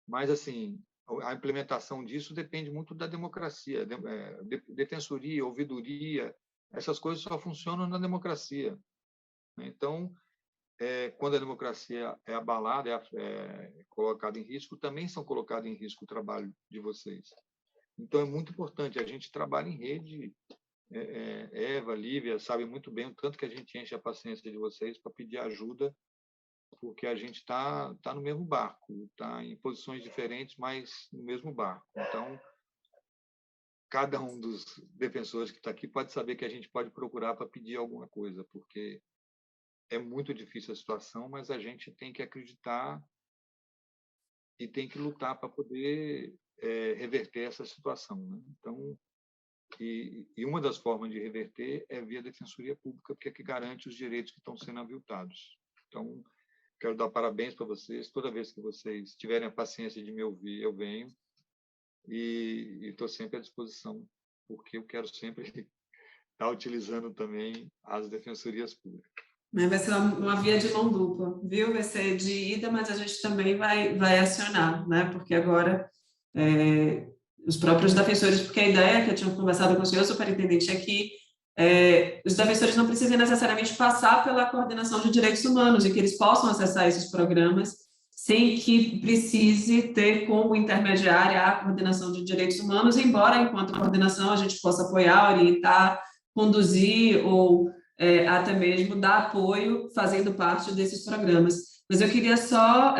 mas, assim, a implementação disso depende muito da democracia. Defensoria, ouvidoria, essas coisas só funcionam na democracia. Então, quando a democracia é abalada, é colocada em risco, também são colocados em risco o trabalho de vocês. Então, é muito importante. A gente trabalha em rede. Eva, Lívia, sabem muito bem o tanto que a gente enche a paciência de vocês para pedir ajuda, porque a gente está no mesmo barco, está em posições diferentes, mas no mesmo barco. Então, cada um dos defensores que está aqui pode saber que a gente pode procurar para pedir alguma coisa, porque é muito difícil a situação, mas a gente tem que acreditar e tem que lutar para poder reverter essa situação, né? Então, e uma das formas de reverter é via Defensoria Pública, porque é que garante os direitos que estão sendo aviltados. Então, quero dar parabéns para vocês. Toda vez que vocês tiverem a paciência de me ouvir, eu venho, e estou sempre à disposição, porque eu quero sempre estar utilizando também as defensorias públicas. Vai ser uma via de mão dupla, viu? Vai ser de ida, mas a gente também vai acionar, né? Porque agora os próprios defensores, porque a ideia que eu tinha conversado com o senhor superintendente é que os defensores não precisem necessariamente passar pela coordenação de direitos humanos e que eles possam acessar esses programas sem que precise ter como intermediária a coordenação de direitos humanos, embora, enquanto coordenação, a gente possa apoiar, orientar, conduzir ou até mesmo dar apoio fazendo parte desses programas. Mas eu queria só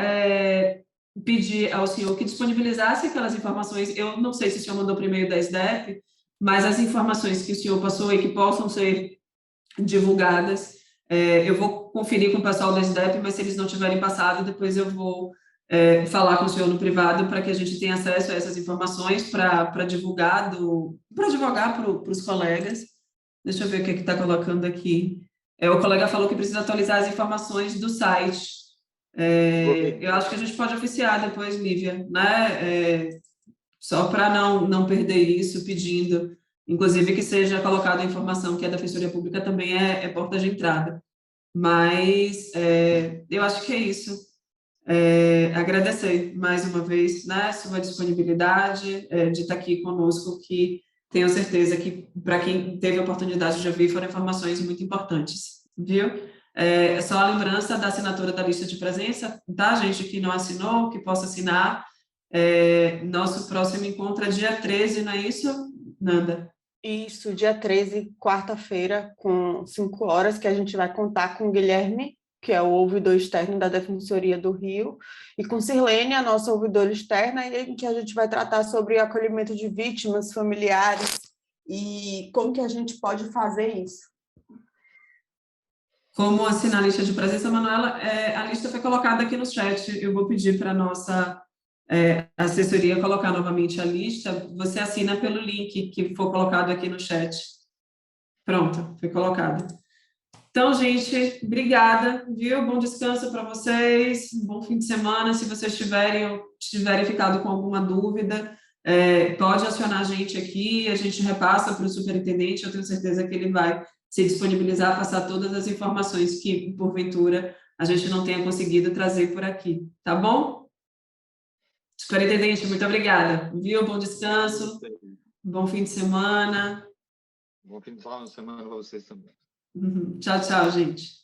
pedir ao senhor que disponibilizasse aquelas informações. Eu não sei se o senhor mandou por e-mail da SDEP, mas as informações que o senhor passou e que possam ser divulgadas, eu vou conferir com o pessoal da SDEP, mas se eles não tiverem passado, depois eu vou falar com o senhor no privado para que a gente tenha acesso a essas informações para divulgar para os colegas. Deixa eu ver o que está colocando aqui. O colega falou que precisa atualizar as informações do site. Eu acho que a gente pode oficiar depois, Lívia, né? Só para não perder isso, pedindo, inclusive, que seja colocada a informação que a Defensoria Pública também é porta de entrada. Mas eu acho que é isso. Agradecer mais uma vez, né, sua disponibilidade de estar aqui conosco, que tenho certeza que, para quem teve a oportunidade de ouvir, foram informações muito importantes, viu? Só a lembrança da assinatura da lista de presença, tá, gente, que não assinou, que possa assinar. Nosso próximo encontro é dia 13, não é isso, Nanda? Isso, dia 13, quarta-feira, com 5 horas, que a gente vai contar com o Guilherme, que é o ouvidor externo da Defensoria do Rio, e com Sirlene, a nossa ouvidora externa, em que a gente vai tratar sobre o acolhimento de vítimas, familiares, e como que a gente pode fazer isso. Como assinar a lista de presença, Manuela, a lista foi colocada aqui no chat. Eu vou pedir para a nossa assessoria colocar novamente a lista. Você assina pelo link que for colocado aqui no chat. Pronto, foi colocado. Então, gente, obrigada, viu? Bom descanso para vocês, bom fim de semana. Se vocês tiverem ficado com alguma dúvida, pode acionar a gente aqui, a gente repassa para o superintendente, eu tenho certeza que ele vai se disponibilizar a passar todas as informações que, porventura, a gente não tenha conseguido trazer por aqui, tá bom? Superintendente, muito obrigada, viu? Bom descanso, bom fim de semana. Bom fim de semana para vocês também. Tchau, tchau, gente.